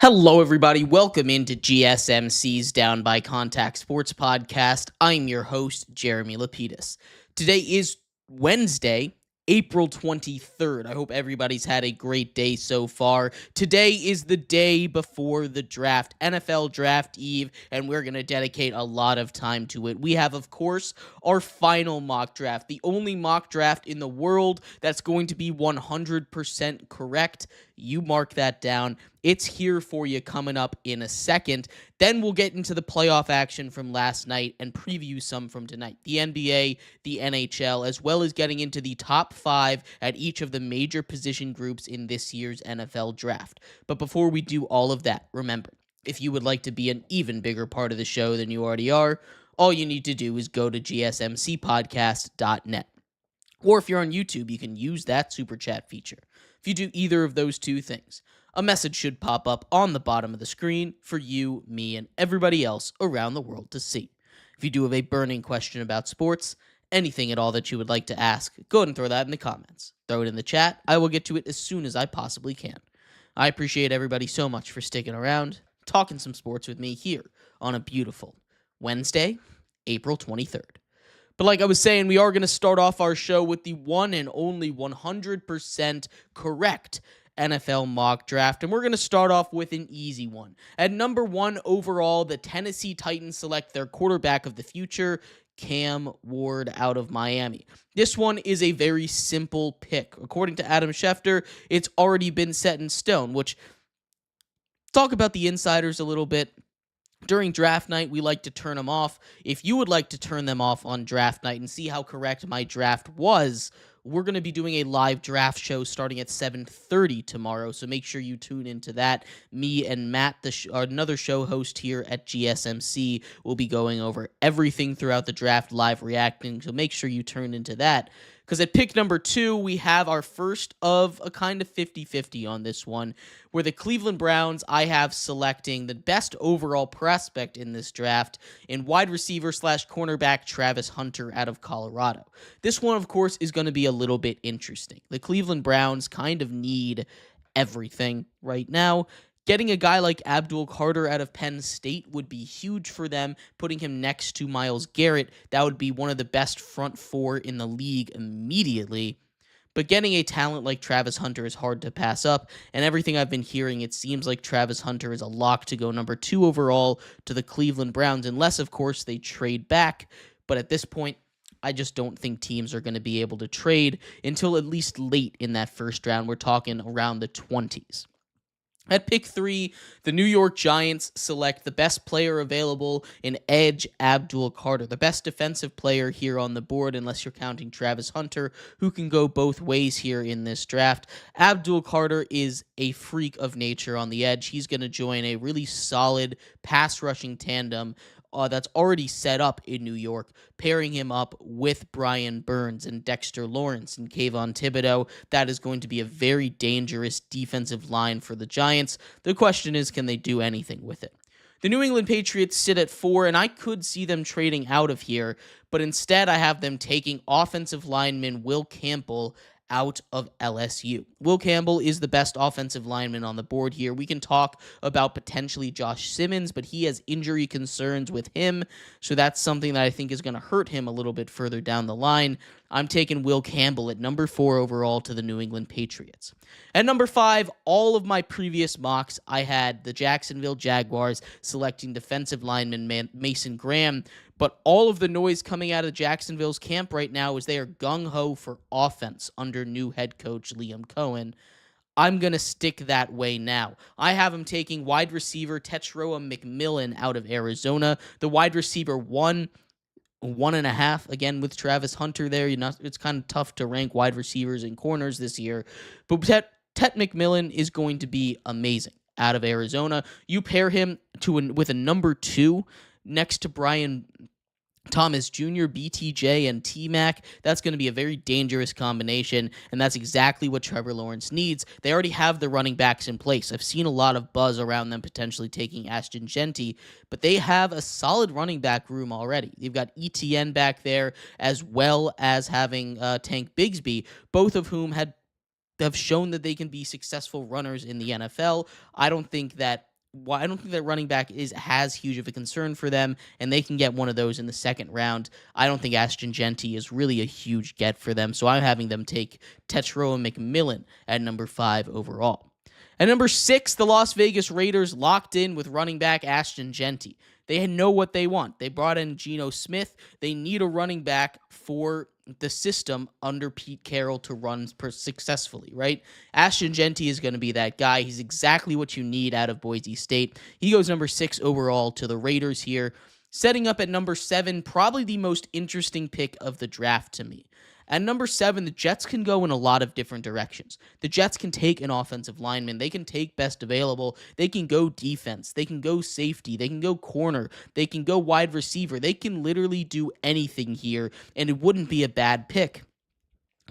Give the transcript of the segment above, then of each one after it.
Hello, everybody. Welcome into GSMC's Down by Contact Sports Podcast. I'm your host, Jeremy Lapidus. Today is Wednesday, April 23rd. I hope everybody's had a great day so far. Today is the day before the draft, NFL Draft Eve, and we're going to dedicate a lot of time to it. We have, of course, our final mock draft, the only mock draft in the world that's going to be 100% correct. You mark that down. It's here for you coming up in a second. Then we'll get into the playoff action from last night and preview some from tonight. The NBA, the NHL, as well as getting into the top 5 at each of the major position groups in this year's NFL draft. But before we do all of that, remember, if you would like to be an even bigger part of the show than you already are, all you need to do is go to gsmcpodcast.net. Or if you're on YouTube, you can use that super chat feature. If you do either of those two things, a message should pop up on the bottom of the screen for you, me, and everybody else around the world to see. If you do have a burning question about sports, anything at all that you would like to ask, go ahead and throw that in the comments. Throw it in the chat. I will get to it as soon as I possibly can. I appreciate everybody so much for sticking around, talking some sports with me here on a beautiful Wednesday, April 23rd. But like I was saying, we are going to start off our show with the one and only 100% correct NFL mock draft, and we're going to start off with an easy one. At number 1 overall, the Tennessee Titans select their quarterback of the future, Cam Ward out of Miami. This one is a very simple pick. According to Adam Schefter, it's already been set in stone, which, talk about the insiders a little bit. During draft night, we like to turn them off. If you would like to turn them off on draft night and see how correct my draft was, we're going to be doing a live draft show starting at 7:30 tomorrow, so make sure you tune into that. Me and Matt, another show host here at GSMC, will be going over everything throughout the draft, live reacting, so make sure you turn into that. Because at pick number 2, we have our first of a kind of 50-50 on this one, where the Cleveland Browns, I have selecting the best overall prospect in this draft in wide receiver / cornerback Travis Hunter out of Colorado. This one, of course, is going to be a little bit interesting. The Cleveland Browns kind of need everything right now. Getting a guy like Abdul Carter out of Penn State would be huge for them. Putting him next to Myles Garrett, that would be one of the best front 4 in the league immediately. But getting a talent like Travis Hunter is hard to pass up, and everything I've been hearing, it seems like Travis Hunter is a lock to go number 2 overall to the Cleveland Browns, unless, of course, they trade back. But at this point, I just don't think teams are going to be able to trade until at least late in that first round. We're talking around the 20s. At pick 3, the New York Giants select the best player available in edge Abdul Carter, the best defensive player here on the board, unless you're counting Travis Hunter, who can go both ways here in this draft. Abdul Carter is a freak of nature on the edge. He's going to join a really solid pass-rushing tandem that's already set up in New York, pairing him up with Brian Burns and Dexter Lawrence and Kayvon Thibodeau. That is going to be a very dangerous defensive line for the Giants. The question is, can they do anything with it? The New England Patriots sit at 4, and I could see them trading out of here, but instead I have them taking offensive lineman Will Campbell out of LSU. Will Campbell is the best offensive lineman on the board here. We can talk about potentially Josh Simmons, but he has injury concerns with him, so that's something that I think is going to hurt him a little bit further down the line. I'm taking Will Campbell at number 4 overall to the New England Patriots. At number 5, all of my previous mocks, I had the Jacksonville Jaguars selecting defensive lineman Mason Graham, but all of the noise coming out of Jacksonville's camp right now is they are gung-ho for offense under new head coach Liam Cohen. I'm going to stick that way now. I have him taking wide receiver Tetroa McMillan out of Arizona, the wide receiver 1.5, again with Travis Hunter there. It's kind of tough to rank wide receivers and corners this year, but Tet McMillan is going to be amazing out of Arizona. You pair him with a number 2 next to Brian Thomas Jr., BTJ, and T-Mac. That's going to be a very dangerous combination, and that's exactly what Trevor Lawrence needs. They already have the running backs in place. I've seen a lot of buzz around them potentially taking Ashton Genty, but they have a solid running back room already. They've got ETN back there, as well as having Tank Bigsby, both of whom have shown that they can be successful runners in the NFL. I don't think that I don't think that running back is as huge of a concern for them, and they can get one of those in the second round. I don't think Ashton Genty is really a huge get for them, so I'm having them take Tetroa McMillan at number 5 overall. At number 6, the Las Vegas Raiders locked in with running back Ashton Genty. They know what they want. They brought in Geno Smith. They need a running back for the system under Pete Carroll to run successfully, right? Ashton Genty is going to be that guy. He's exactly what you need out of Boise State. He goes number 6 overall to the Raiders here. Setting up at number 7, probably the most interesting pick of the draft to me. At number 7, the Jets can go in a lot of different directions. The Jets can take an offensive lineman. They can take best available. They can go defense. They can go safety. They can go corner. They can go wide receiver. They can literally do anything here, and it wouldn't be a bad pick.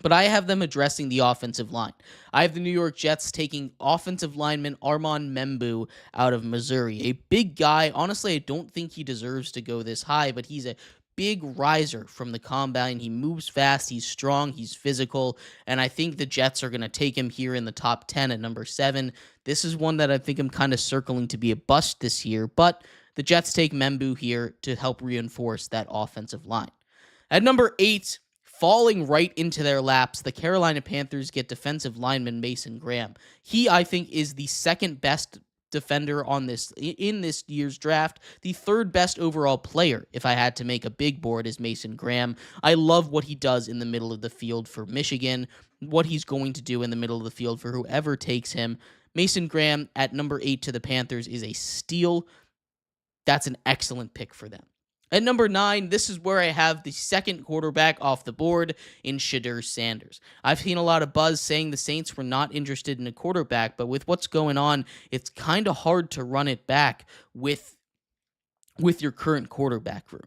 But I have them addressing the offensive line. I have the New York Jets taking offensive lineman Armand Membu out of Missouri. A big guy. Honestly, I don't think he deserves to go this high, but he's a big riser from the combine. He moves fast, he's strong, he's physical, and I think the Jets are going to take him here in the top 10 at number 7. This is one that I think I'm kind of circling to be a bust this year, but the Jets take Membu here to help reinforce that offensive line. At number 8, falling right into their laps, the Carolina Panthers get defensive lineman Mason Graham. He, I think, is the second best defender on this in this year's draft. The third best overall player, if I had to make a big board, is Mason Graham. I love what he does in the middle of the field for Michigan, what he's going to do in the middle of the field for whoever takes him. Mason Graham at number 8 to the Panthers is a steal. That's an excellent pick for them. At number 9, this is where I have the second quarterback off the board in Shedeur Sanders. I've seen a lot of buzz saying the Saints were not interested in a quarterback, but with what's going on, it's kind of hard to run it back with your current quarterback room.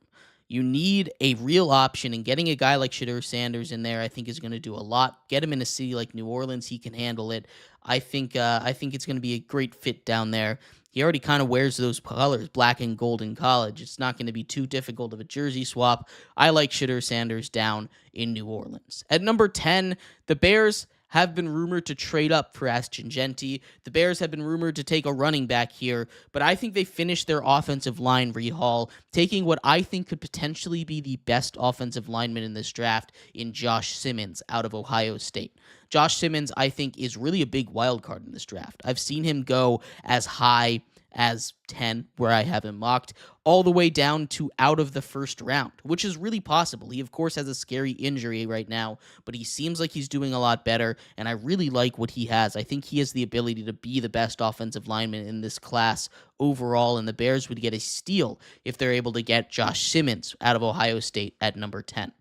You need a real option, and getting a guy like Shedeur Sanders in there, I think, is going to do a lot. Get him in a city like New Orleans; he can handle it. I think it's going to be a great fit down there. He already kind of wears those colors, black and gold, in college. It's not going to be too difficult of a jersey swap. I like Shedeur Sanders down in New Orleans. At number 10, the Bears have been rumored to trade up for Ashton Genty. The Bears have been rumored to take a running back here, but I think they finished their offensive line rehaul, taking what I think could potentially be the best offensive lineman in this draft in Josh Simmons out of Ohio State. Josh Simmons, I think, is really a big wild card in this draft. I've seen him go as high as 10, where I have him mocked, all the way down to out of the first round, which is really possible. He, of course, has a scary injury right now, but he seems like he's doing a lot better, and I really like what he has. I think he has the ability to be the best offensive lineman in this class overall, and the Bears would get a steal if they're able to get Josh Simmons out of Ohio State at number 10.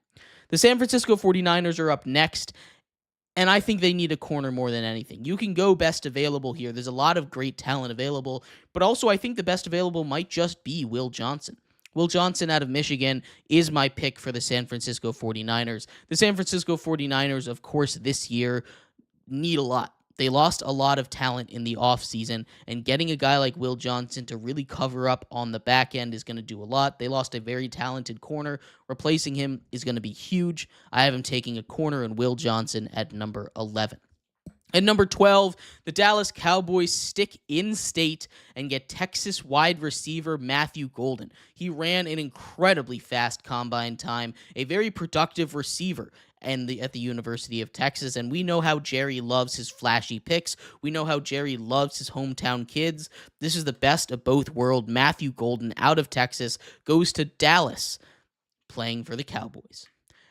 The San Francisco 49ers are up next, and I think they need a corner more than anything. You can go best available here. There's a lot of great talent available, but also I think the best available might just be Will Johnson. Will Johnson out of Michigan is my pick for the San Francisco 49ers. The San Francisco 49ers, of course, this year need a lot. They lost a lot of talent in the offseason, and getting a guy like Will Johnson to really cover up on the back end is going to do a lot. They lost a very talented corner. Replacing him is going to be huge. I have him taking a corner in Will Johnson at number 11. At number 12, the Dallas Cowboys stick in state and get Texas wide receiver Matthew Golden. He ran an incredibly fast combine time, a very productive receiver at the University of Texas, and we know how Jerry loves his flashy picks. We know how Jerry loves his hometown kids. This is the best of both worlds. Matthew Golden out of Texas goes to Dallas, playing for the Cowboys.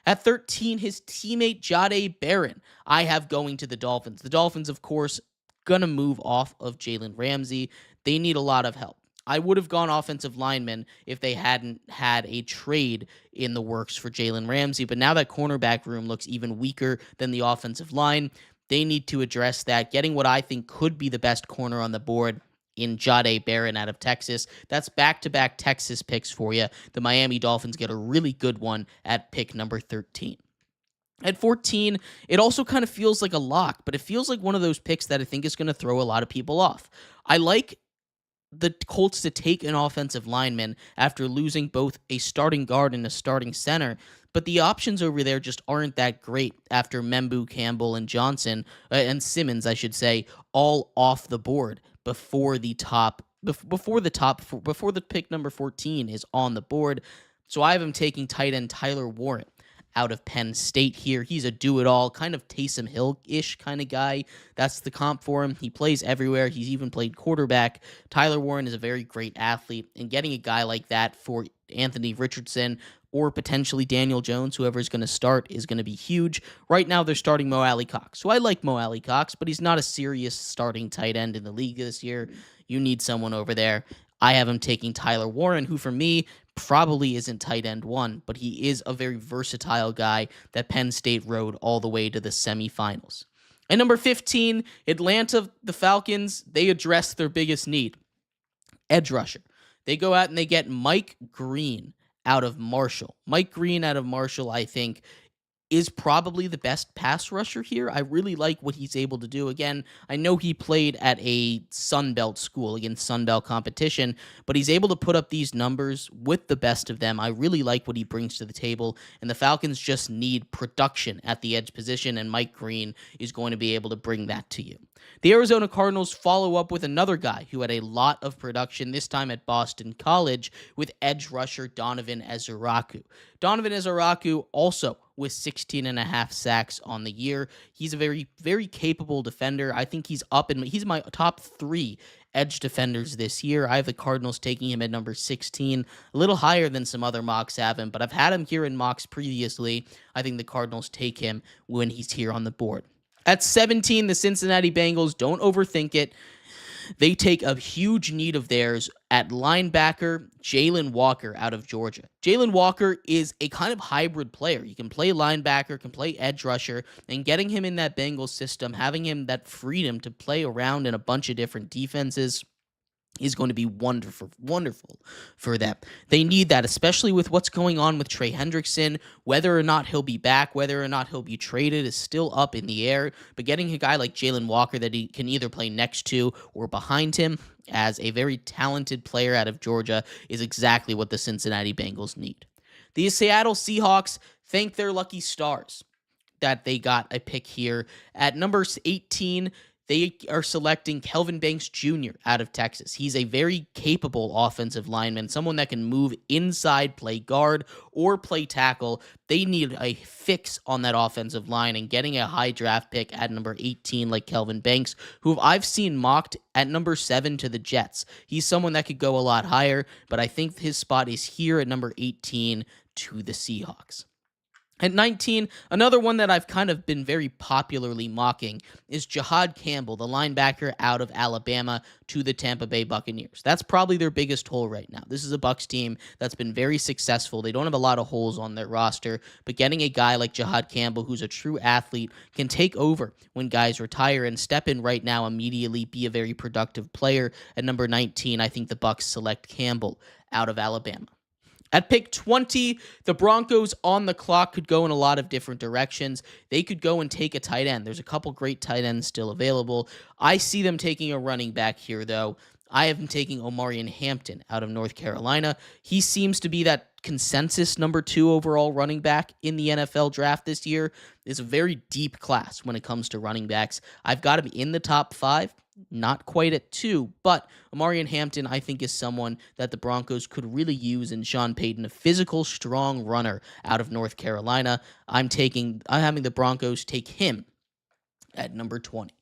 At 13, his teammate Jahdae Barron, I have going to the Dolphins. The Dolphins, of course, going to move off of Jalen Ramsey. They need a lot of help. I would have gone offensive lineman if they hadn't had a trade in the works for Jalen Ramsey, but now that cornerback room looks even weaker than the offensive line. They need to address that, getting what I think could be the best corner on the board in Jahdae Barron out of Texas. That's back-to-back Texas picks for you. The Miami Dolphins get a really good one at pick number 13. At 14, it also kind of feels like a lock, but it feels like one of those picks that I think is going to throw a lot of people off. I like the Colts to take an offensive lineman after losing both a starting guard and a starting center, but the options over there just aren't that great after Membu, Campbell, and Johnson, and Simmons, I should say, all off the board before the top before the pick number 14 is on the board. So I have him taking tight end Tyler Warren out of Penn State here. He's a do-it-all, kind of Taysom Hill-ish kind of guy. That's the comp for him. He plays everywhere. He's even played quarterback. Tyler Warren is a very great athlete, and getting a guy like that for Anthony Richardson or potentially Daniel Jones, whoever is going to start, is going to be huge. Right now, they're starting Mo Alley-Cox. So I like Mo Alley-Cox, but he's not a serious starting tight end in the league this year. You need someone over there. I have him taking Tyler Warren, who for me probably isn't tight end one, but he is a very versatile guy that Penn State rode all the way to the semifinals. At number 15, Atlanta, the Falcons, they address their biggest need, edge rusher. They go out and they get Mike Green out of Marshall. Mike Green out of Marshall, I think, is probably the best pass rusher here. I really like what he's able to do. Again, I know he played at a Sun Belt school against Sun Belt competition, but he's able to put up these numbers with the best of them. I really like what he brings to the table, and the Falcons just need production at the edge position, and Mike Green is going to be able to bring that to you. The Arizona Cardinals follow up with another guy who had a lot of production, this time at Boston College, with edge rusher Donovan Ezuraku. Donovan Ezuraku also with 16 and a half sacks on the year. He's a very, very capable defender. I think he's my top 3 edge defenders this year. I have the Cardinals taking him at number 16, a little higher than some other mocks have him, but I've had him here in mocks previously. I think the Cardinals take him when he's here on the board. At 17, the Cincinnati Bengals, don't overthink it. They take a huge need of theirs at linebacker, Jalen Walker out of Georgia. Jalen Walker is a kind of hybrid player. He can play linebacker, can play edge rusher, and getting him in that Bengals system, having him that freedom to play around in a bunch of different defenses is going to be wonderful for them. They need that, especially with what's going on with Trey Hendrickson. Whether or not he'll be back, whether or not he'll be traded is still up in the air. But getting a guy like Jalen Walker that he can either play next to or behind him as a very talented player out of Georgia is exactly what the Cincinnati Bengals need. The Seattle Seahawks thank their lucky stars that they got a pick here. At number 18, they are selecting Kelvin Banks Jr. out of Texas. He's a very capable offensive lineman, someone that can move inside, play guard, or play tackle. They need a fix on that offensive line, and getting a high draft pick at number 18 like Kelvin Banks, who I've seen mocked at number 7 to the Jets. He's someone that could go a lot higher, but I think his spot is here at number 18 to the Seahawks. At 19, another one that I've kind of been very popularly mocking is Jahad Campbell, the linebacker out of Alabama, to the Tampa Bay Buccaneers. That's probably their biggest hole right now. This is a Bucs team that's been very successful. They don't have a lot of holes on their roster, but getting a guy like Jahad Campbell, who's a true athlete, can take over when guys retire and step in right now, immediately be a very productive player. At number 19, I think the Bucs select Campbell out of Alabama. At pick 20, the Broncos on the clock could go in a lot of different directions. They could go and take a tight end. There's a couple great tight ends still available. I see them taking a running back here, though. I have them taking Omarion Hampton out of North Carolina. He seems to be that consensus number 2 overall running back in the NFL draft this year. It's a very deep class when it comes to running backs. I've got him in the top 5. Not quite at 2, but Omarion Hampton, I think, is someone that the Broncos could really use in Sean Payton, a physical, strong runner out of North Carolina. I'm having the Broncos take him at number 20.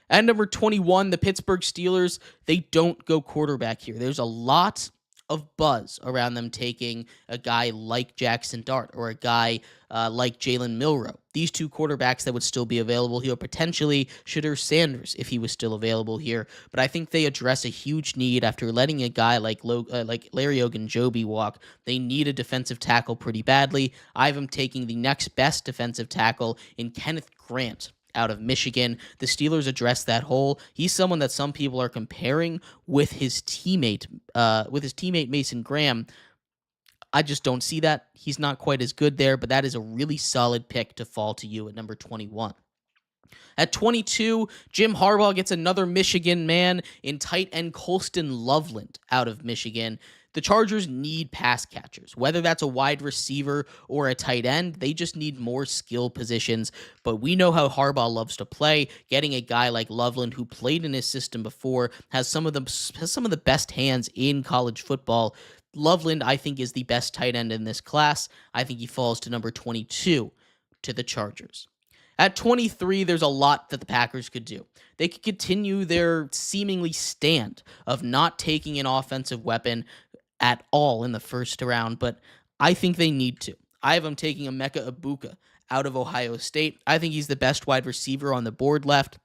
At number 21, the Pittsburgh Steelers, they don't go quarterback here. There's a lot of buzz around them taking a guy like Jackson Dart or a guy like Jalen Milroe. These 2 quarterbacks that would still be available here, potentially Shedeur Sanders if he was still available here. But I think they address a huge need after letting a guy like Larry Ogunjobi walk. They need a defensive tackle pretty badly. I have him taking the next best defensive tackle in Kenneth Grant out of Michigan. The Steelers address that hole. He's someone that some people are comparing with his teammate Mason Graham. I just don't see that. He's not quite as good there, but that is a really solid pick to fall to you at number 21. At 22, Jim Harbaugh gets another Michigan man in tight end Colston Loveland out of Michigan. The Chargers need pass catchers, whether that's a wide receiver or a tight end. They just need more skill positions. But we know how Harbaugh loves to play. Getting a guy like Loveland, who played in his system before, has some of the best hands in college football. Loveland, I think, is the best tight end in this class. I think he falls to number 22 to the Chargers. At 23, there's a lot that the Packers could do. They could continue their seemingly stand of not taking an offensive weapon at all in the first round, but I think they need to. I have them taking Emeka Egbuka out of Ohio State. I think he's the best wide receiver on the board left.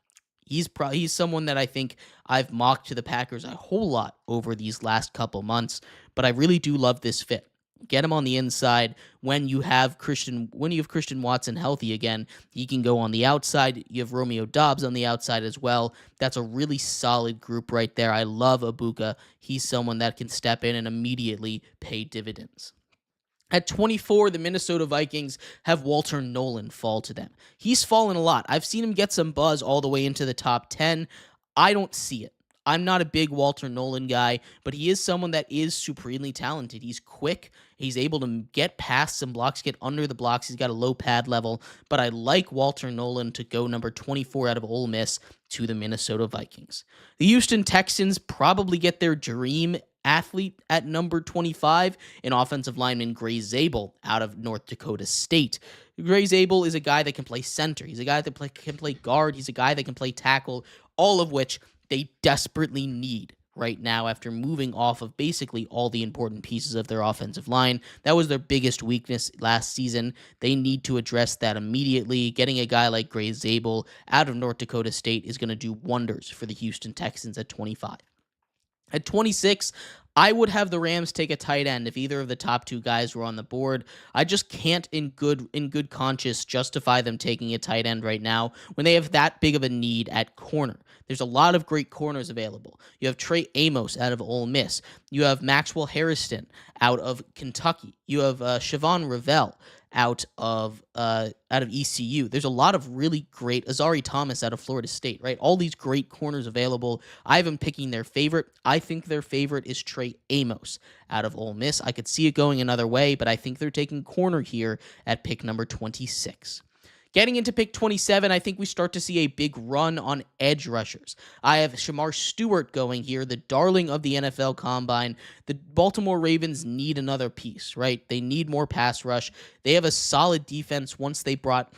He's someone that I think I've mocked to the Packers a whole lot over these last couple months, but I really do love this fit. Get him on the inside. When you have Christian Watson healthy again, he can go on the outside. You have Romeo Doubs on the outside as well. That's a really solid group right there. I love Egbuka. He's someone that can step in and immediately pay dividends. At 24, the Minnesota Vikings have Walter Nolan fall to them. He's fallen a lot. I've seen him get some buzz all the way into the top 10. I don't see it. I'm not a big Walter Nolan guy, but he is someone that is supremely talented. He's quick. He's able to get past some blocks, get under the blocks. He's got a low pad level, but I like Walter Nolan to go number 24 out of Ole Miss to the Minnesota Vikings. The Houston Texans probably get their dream athlete at number 25, an offensive lineman Gray Zabel out of North Dakota State. Gray Zabel is a guy that can play center. He's a guy that can play guard. He's a guy that can play tackle, all of which they desperately need right now after moving off of basically all the important pieces of their offensive line. That was their biggest weakness last season. They need to address that immediately. Getting a guy like Gray Zabel out of North Dakota State is going to do wonders for the Houston Texans at 25. At 26, I would have the Rams take a tight end if either of the top two guys were on the board. I just can't in good conscience justify them taking a tight end right now when they have that big of a need at corner. There's a lot of great corners available. You have Trey Amos out of Ole Miss. You have Maxwell Harrison out of Kentucky. You have Siobhan Revell out of ECU. There's a lot of really great Azari Thomas out of Florida State, right? All these great corners available. I have them picking their favorite. I think their favorite is Trey Amos out of Ole Miss. I could see it going another way, but I think they're taking corner here at pick number 26. Getting into pick 27, I think we start to see a big run on edge rushers. I have Shamar Stewart going here, the darling of the NFL Combine. The Baltimore Ravens need another piece, right? They need more pass rush. They have a solid defense once they brought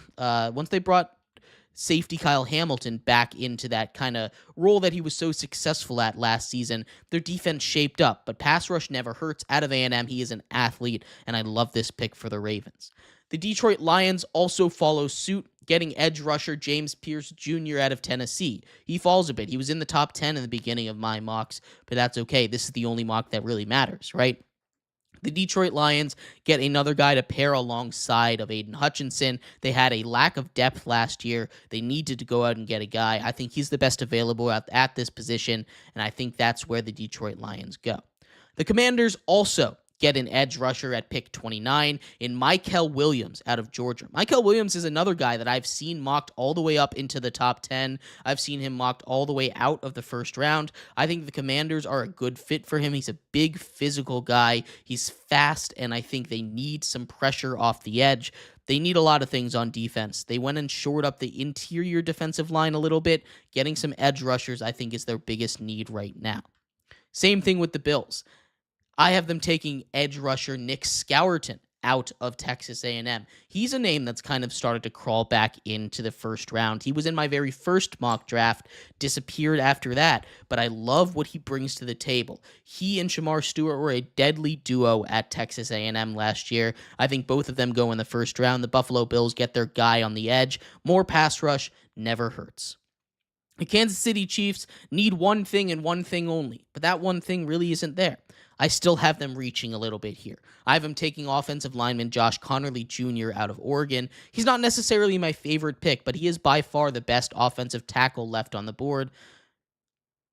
safety Kyle Hamilton back into that kind of role that he was so successful at last season. Their defense shaped up, but pass rush never hurts. Out of A&M, he is an athlete, and I love this pick for the Ravens. The Detroit Lions also follow suit, getting edge rusher James Pierce Jr. out of Tennessee. He falls a bit. He was in the top 10 in the beginning of my mocks, but that's okay. This is the only mock that really matters, right? The Detroit Lions get another guy to pair alongside of Aiden Hutchinson. They had a lack of depth last year. They needed to go out and get a guy. I think he's the best available at this position, and I think that's where the Detroit Lions go. The Commanders also get an edge rusher at pick 29 in Mykel Williams out of Georgia. Mykel Williams is another guy that I've seen mocked all the way up into the top 10. I've seen him mocked all the way out of the first round. I think the Commanders are a good fit for him. He's a big physical guy. He's fast, and I think they need some pressure off the edge. They need a lot of things on defense. They went and shored up the interior defensive line a little bit. Getting some edge rushers, I think, is their biggest need right now. Same thing with the Bills. I have them taking edge rusher Nick Scourton out of Texas A&M. He's a name that's kind of started to crawl back into the first round. He was in my very first mock draft, disappeared after that, but I love what he brings to the table. He and Shamar Stewart were a deadly duo at Texas A&M last year. I think both of them go in the first round. The Buffalo Bills get their guy on the edge. More pass rush never hurts. The Kansas City Chiefs need one thing and one thing only, but that one thing really isn't there. I still have them reaching a little bit here. I have them taking offensive lineman Josh Connerly Jr. out of Oregon. He's not necessarily my favorite pick, but he is by far the best offensive tackle left on the board.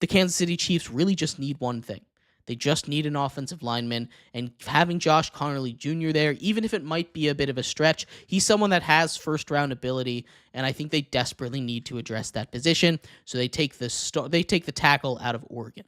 The Kansas City Chiefs really just need one thing. They just need an offensive lineman, and having Josh Connerly Jr. there, even if it might be a bit of a stretch, he's someone that has first-round ability, and I think they desperately need to address that position, so they take the tackle out of Oregon.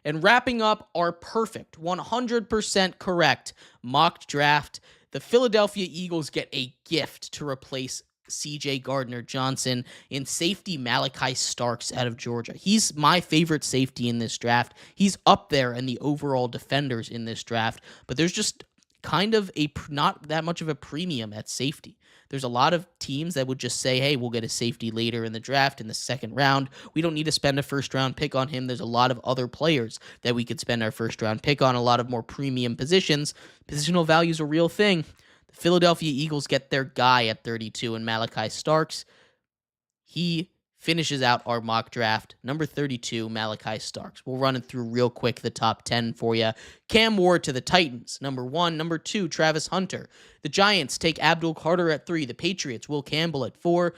And wrapping up our perfect, 100% correct mock draft, the Philadelphia Eagles get a gift to replace CJ Gardner-Johnson in safety Malachi Starks out of Georgia. He's my favorite safety in this draft. He's up there in the overall defenders in this draft, but there's just kind of not that much of a premium at safety. There's a lot of teams that would just say, hey, we'll get a safety later in the draft in the second round. We don't need to spend a first-round pick on him. There's a lot of other players that we could spend our first-round pick on, a lot of more premium positions. Positional value is a real thing. The Philadelphia Eagles get their guy at 32 in Malachi Starks. He finishes out our mock draft. Number 32, Malachi Starks. We'll run it through real quick, the top 10 for you. Cam Ward to the Titans, number 1. Number 2, Travis Hunter. The Giants take Abdul Carter at 3. The Patriots, Will Campbell at 4.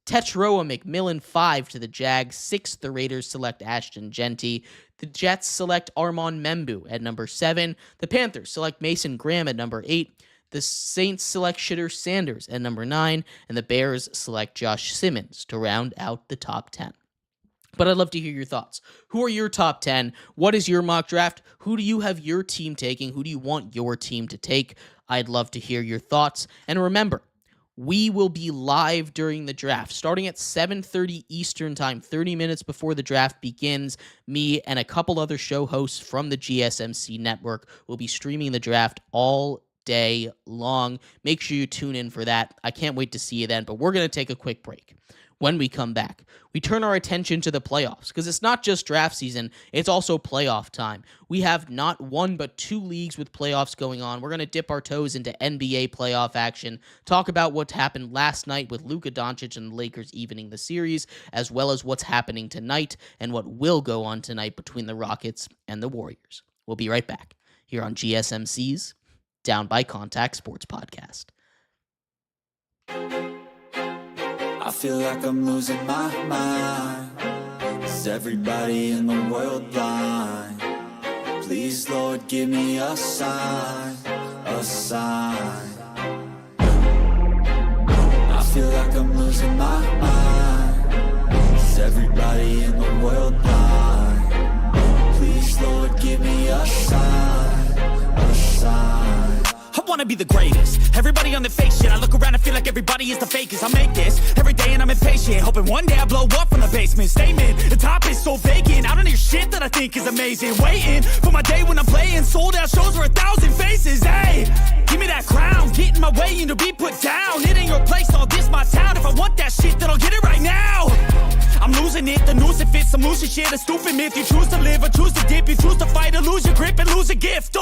Tetroa McMillan, 5 to the Jags. 6, the Raiders select Ashton Genty. The Jets select Armand Membu at number 7. The Panthers select Mason Graham at number 8. The Saints select Shitter Sanders at number 9, and the Bears select Josh Simmons to round out the top 10. But I'd love to hear your thoughts. Who are your top 10? What is your mock draft? Who do you have your team taking? Who do you want your team to take? I'd love to hear your thoughts. And remember, we will be live during the draft, starting at 7:30 Eastern Time, 30 minutes before the draft begins. Me and a couple other show hosts from the GSMC network will be streaming the draft all day long. Make sure you tune in for that. I can't wait to see you then, but we're going to take a quick break. When we come back, we turn our attention to the playoffs because it's not just draft season, it's also playoff time. We have not one but 2 leagues with playoffs going on. We're going to dip our toes into NBA playoff action, talk about what happened last night with Luka Doncic and the Lakers evening the series, as well as what's happening tonight and what will go on tonight between the Rockets and the Warriors. We'll be right back here on GSMC's Down by Contact Sports Podcast. I feel like I'm losing my mind. Is everybody in the world blind? Please, Lord, give me a sign, a sign. I feel like I'm losing my mind. Is everybody in the world blind? Please, Lord, give me a sign, a sign. I wanna be the greatest. Everybody on the fake shit. I look around and feel like everybody is the fakest. I make this every day and I'm impatient, hoping one day I blow up from the basement. Statement, the top is so vacant. I don't hear shit that I think is amazing. Waiting for my day when I'm playing sold out shows for 1,000 faces. Hey, give me that crown, get in my way and to be put down. It ain't your place, all this my town. If I want that shit, then I'll get it right now. I'm losing it, the noose it fits, I'm losing shit. A stupid myth, you choose to live or choose to dip. You choose to fight or lose your grip and lose a gift.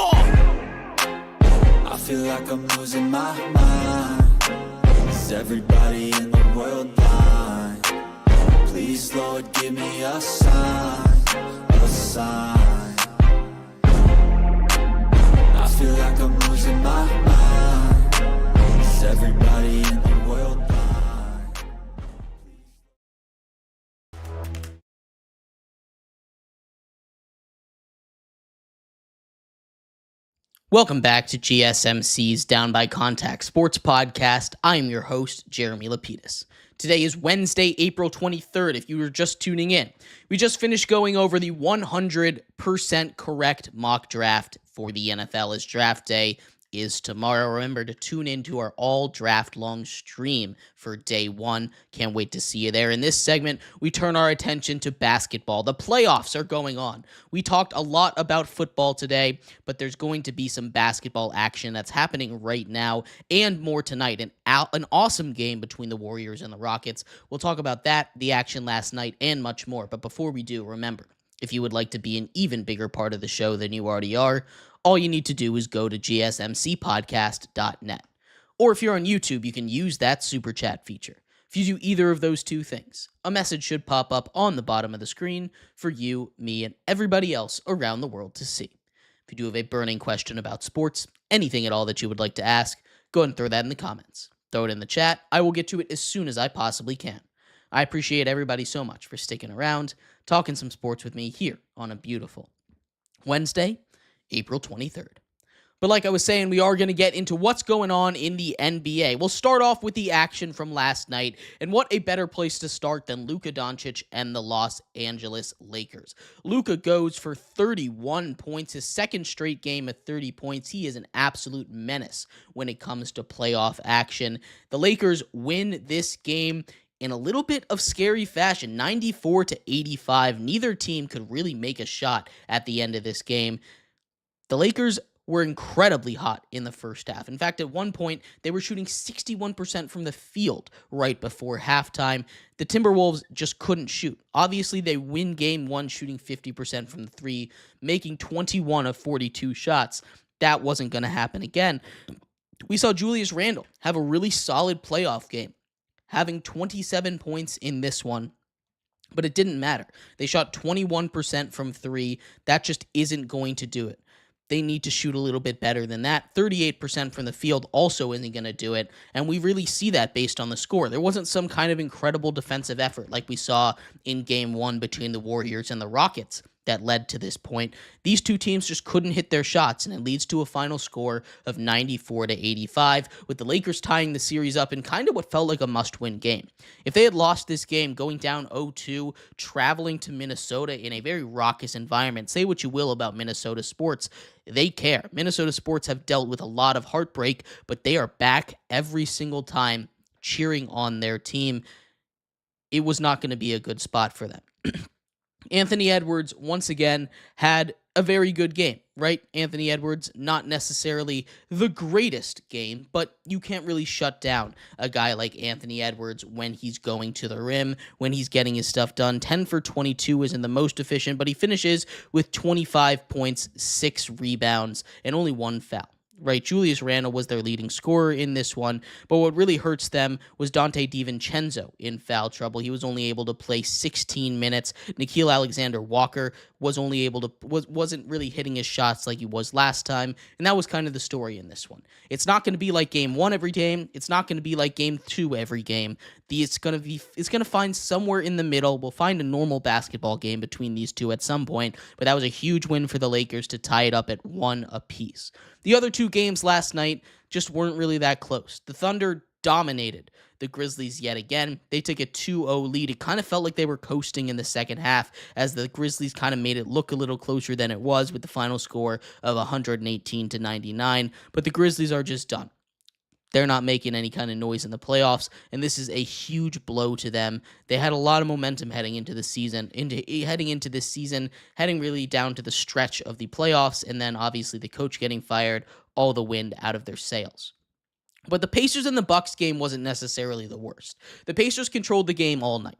I feel like I'm losing my mind. Is everybody in the world blind? Please, Lord, give me a sign, a sign. I feel like I'm losing my mind. Is everybody in the world blind? Welcome back to GSMC's Down by Contact Sports Podcast. I'm your host, Jeremy Lapidus. Today is Wednesday, April 23rd, if you were just tuning in. We just finished going over the 100% correct mock draft for the NFL as draft day is tomorrow. Remember to tune into our all draft long stream for day 1. Can't wait to see you there. In this segment, we turn our attention to basketball. The playoffs are going on. We talked a lot about football today, but there's going to be some basketball action that's happening right now and more tonight. An awesome game between the Warriors and the Rockets. We'll talk about that, the action last night, and much more. But before we do, remember, if you would like to be an even bigger part of the show than you already are, all you need to do is go to gsmcpodcast.net. Or if you're on YouTube, you can use that super chat feature. If you do either of those two things, a message should pop up on the bottom of the screen for you, me, and everybody else around the world to see. If you do have a burning question about sports, anything at all that you would like to ask, go ahead and throw that in the comments. Throw it in the chat. I will get to it as soon as I possibly can. I appreciate everybody so much for sticking around, talking some sports with me here on a beautiful Wednesday, April 23rd. But like I was saying, we are going to get into what's going on in the NBA. We'll start off with the action from last night, and what a better place to start than Luka Doncic and the Los Angeles Lakers. Luka goes for 31 points, his second straight game at 30 points. He is an absolute menace when it comes to playoff action. The Lakers win this game in a little bit of scary fashion, 94-85. Neither team could really make a shot at the end of this game. The Lakers were incredibly hot in the first half. In fact, at one point, they were shooting 61% from the field right before halftime. The Timberwolves just couldn't shoot. Obviously, they win game one shooting 50% from the three, making 21 of 42 shots. That wasn't going to happen again. We saw Julius Randle have a really solid playoff game, having 27 points in this one. But it didn't matter. They shot 21% from three. That just isn't going to do it. They need to shoot a little bit better than that. 38% from the field also isn't going to do it, and we really see that based on the score. There wasn't some kind of incredible defensive effort like we saw in Game 1 between the Warriors and the Rockets that led to this point. These two teams just couldn't hit their shots, and it leads to a final score of 94-85, with the Lakers tying the series up in kind of what felt like a must-win game. If they had lost this game, going down 0-2, traveling to Minnesota in a very raucous environment, say what you will about Minnesota sports, they care. Minnesota sports have dealt with a lot of heartbreak, but they are back every single time cheering on their team. It was not going to be a good spot for them. Anthony Edwards, once again, had a very good game, right? Anthony Edwards, not necessarily the greatest game, but you can't really shut down a guy like Anthony Edwards when he's going to the rim, when he's getting his stuff done. 10 for 22 isn't the most efficient, but he finishes with 25 points, 6 rebounds, and only 1 foul. Right, Julius Randle was their leading scorer in this one, but what really hurts them was Dante DiVincenzo in foul trouble. He was only able to play 16 minutes. Nickeil Alexander-Walker wasn't really hitting his shots like he was last time, and that was kind of the story in this one. It's not going to be like Game 1 every game. It's not going to be like Game 2 every game. It's going to find somewhere in the middle. We'll find a normal basketball game between these two at some point, but that was a huge win for the Lakers to tie it up at 1 apiece. The other two games last night just weren't really that close. The Thunder dominated the Grizzlies yet again. They took a 2-0 lead. It kind of felt like they were coasting in the second half as the Grizzlies kind of made it look a little closer than it was with the final score of 118-99. But the Grizzlies are just done. They're not making any kind of noise in the playoffs, and this is a huge blow to them. They had a lot of momentum heading into the season, heading really down to the stretch of the playoffs, and then obviously the coach getting fired, all the wind out of their sails. But the Pacers and the Bucks game wasn't necessarily the worst. The Pacers controlled the game all night.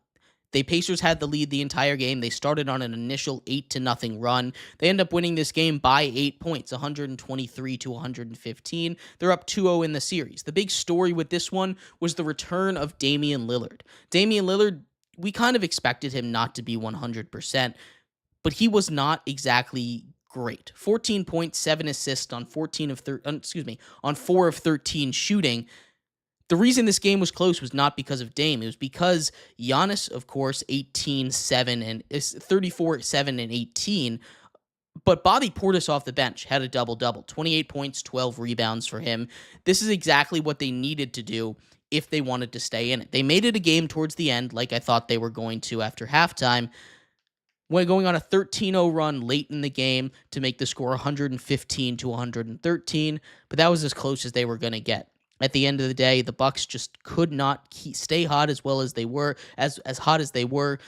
The Pacers had the lead the entire game. They started on an initial 8-0 run. They end up winning this game by 8 points, 123-115. They're up 2-0 in the series. The big story with this one was the return of Damian Lillard. Damian Lillard, we kind of expected him not to be 100%, but he was not exactly great. 14 points, 7 assists on 4 of 13 shooting. The reason this game was close was not because of Dame. It was because Giannis, of course, 34, 7, and 18. But Bobby Portis off the bench had a double-double. 28 points, 12 rebounds for him. This is exactly what they needed to do if they wanted to stay in it. They made it a game towards the end, like I thought they were going to after halftime, when going on a 13-0 run late in the game to make the score 115-113. But that was as close as they were going to get. At the end of the day, the Bucks just could not stay hot as well as they were, as hot as they were.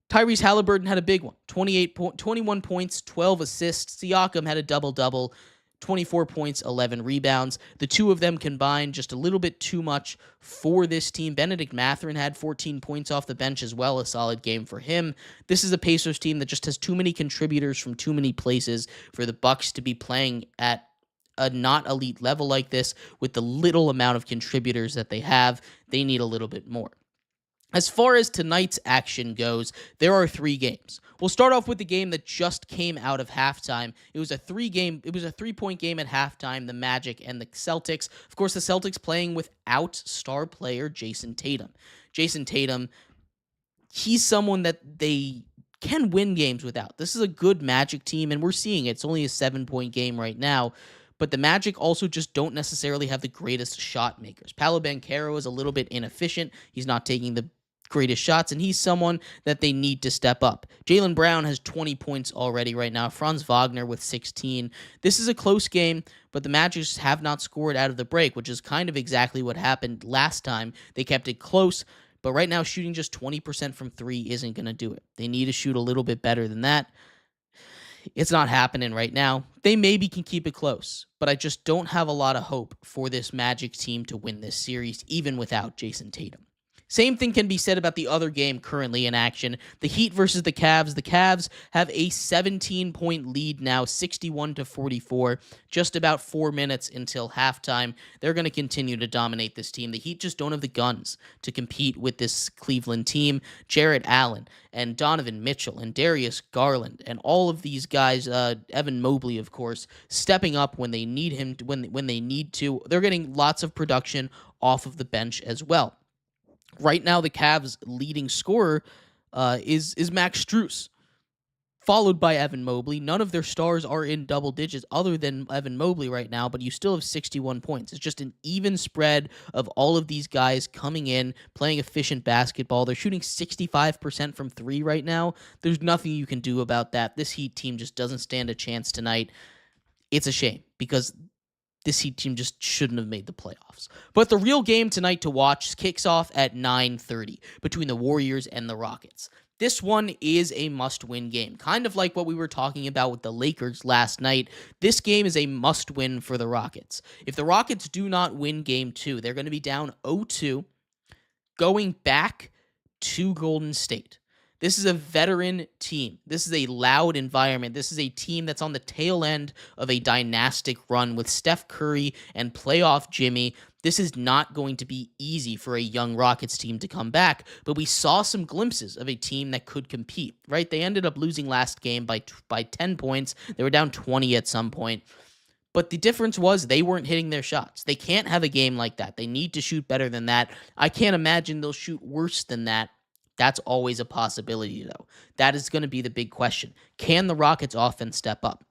Tyrese Halliburton had a big one, 21 points, 12 assists. Siakam had a double-double, 24 points, 11 rebounds. The two of them combined just a little bit too much for this team. Benedict Mathurin had 14 points off the bench as well, a solid game for him. This is a Pacers team that just has too many contributors from too many places for the Bucks to be playing at a not elite level like this with the little amount of contributors that they have. They need a little bit more. As far as tonight's action goes, there are 3 games. We'll start off with the game that just came out of halftime. It was a 3-point game at halftime, the Magic and the Celtics. Of course, the Celtics playing without star player Jason Tatum. Jason Tatum, he's someone that they can win games without. This is a good Magic team, and we're seeing it. It's only a 7-point game right now. but the Magic also just don't necessarily have the greatest shot makers. Paolo Banchero is a little bit inefficient. He's not taking the greatest shots, and he's someone that they need to step up. Jaylen Brown has 20 points already right now. Franz Wagner with 16. This is a close game, but the Magic just have not scored out of the break, which is kind of exactly what happened last time. They kept it close, but right now shooting just 20% from three isn't going to do it. They need to shoot a little bit better than that. It's not happening right now. They maybe can keep it close, but I just don't have a lot of hope for this Magic team to win this series, even without Jason Tatum. Same thing can be said about the other game currently in action, the Heat versus the Cavs. The Cavs have a 17-point lead now, 61-44, just about 4 minutes until halftime. They're going to continue to dominate this team. The Heat just don't have the guns to compete with this Cleveland team. Jarrett Allen and Donovan Mitchell and Darius Garland and all of these guys, Evan Mobley, of course, stepping up when they need him, when they need to. They're getting lots of production off of the bench as well. Right now, the Cavs' leading scorer is Max Strus, followed by Evan Mobley. None of their stars are in double digits other than Evan Mobley right now, but you still have 61 points. It's just an even spread of all of these guys coming in, playing efficient basketball. They're shooting 65% from three right now. There's nothing you can do about that. This Heat team just doesn't stand a chance tonight. It's a shame because this Heat team just shouldn't have made the playoffs. But the real game tonight to watch kicks off at 9:30 between the Warriors and the Rockets. This one is a must-win game, kind of like what we were talking about with the Lakers last night. This game is a must-win for the Rockets. If the Rockets do not win Game 2, they're going to be down 0-2, going back to Golden State. This is a veteran team. This is a loud environment. This is a team that's on the tail end of a dynastic run with Steph Curry and playoff Jimmy. This is not going to be easy for a young Rockets team to come back, but we saw some glimpses of a team that could compete, right? They ended up losing last game by 10 points. They were down 20 at some point. But the difference was they weren't hitting their shots. They can't have a game like that. They need to shoot better than that. I can't imagine they'll shoot worse than that. That's always a possibility, though. That is going to be the big question. Can the Rockets offense step up?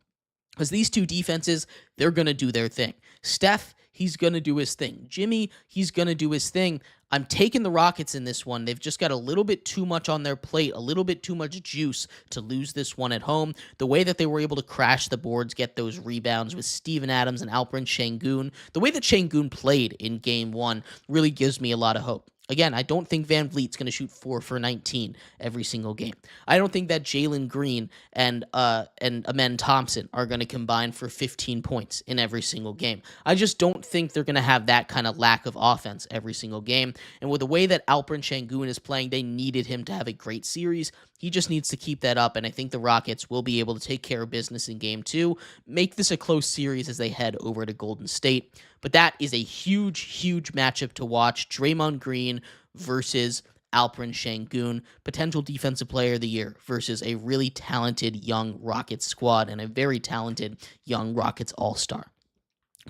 Because these two defenses, they're going to do their thing. Steph, he's going to do his thing. Jimmy, he's going to do his thing. I'm taking the Rockets in this one. They've just got a little bit too much on their plate, a little bit too much juice to lose this one at home. The way that they were able to crash the boards, get those rebounds with Steven Adams and Alperen Şengün, the way that Şengün played in Game 1 really gives me a lot of hope. Again, I don't think Van Vliet's going to shoot 4 for 19 every single game. I don't think that Jalen Green and Amen Thompson are going to combine for 15 points in every single game. I just don't think they're going to have that kind of lack of offense every single game. And with the way that Alperen Şengün is playing, they needed him to have a great series. He just needs to keep that up, and I think the Rockets will be able to take care of business in Game 2, make this a close series as they head over to Golden State. But that is a huge, huge matchup to watch. Draymond Green versus Alperen Şengün, potential defensive player of the year versus a really talented young Rockets squad and a very talented young Rockets all-star.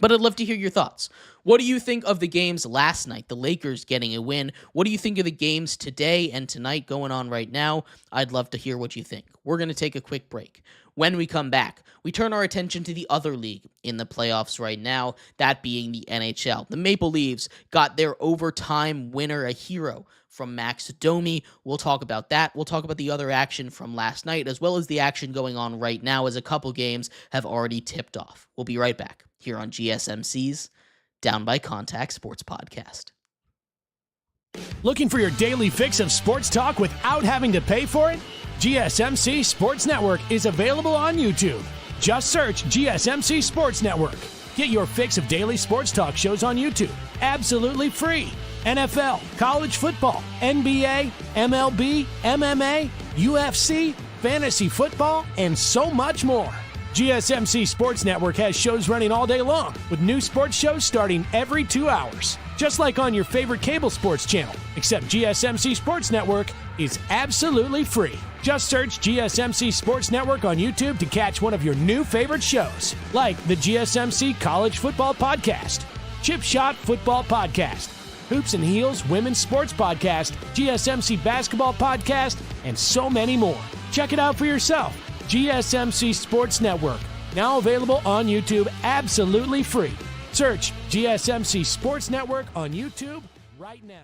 But I'd love to hear your thoughts. What do you think of the games last night, the Lakers getting a win? What do you think of the games today and tonight going on right now? I'd love to hear what you think. We're going to take a quick break. When we come back, we turn our attention to the other league in the playoffs right now, that being the NHL. The Maple Leafs got their overtime winner, a hero, from Max Domi. We'll talk about that. We'll talk about the other action from last night, as well as the action going on right now, as a couple games have already tipped off. We'll be right back here on GSMC's Down by Contact Sports Podcast. Looking for your daily fix of sports talk without having to pay for it? GSMC Sports Network is available on YouTube. Just search GSMC Sports Network. Get your fix of daily sports talk shows on YouTube, absolutely free. NFL, college football, NBA, MLB, MMA, UFC, fantasy football, and so much more. GSMC Sports Network has shows running all day long, with new sports shows starting every 2 hours. Just like on your favorite cable sports channel, except GSMC Sports Network is absolutely free. Just search GSMC Sports Network on YouTube to catch one of your new favorite shows, like the GSMC College Football Podcast, Chip Shot Football Podcast, Hoops and Heels Women's Sports Podcast, GSMC Basketball Podcast, and so many more. Check it out for yourself. GSMC Sports Network, Now available on YouTube absolutely free. Search GSMC Sports Network on YouTube right now.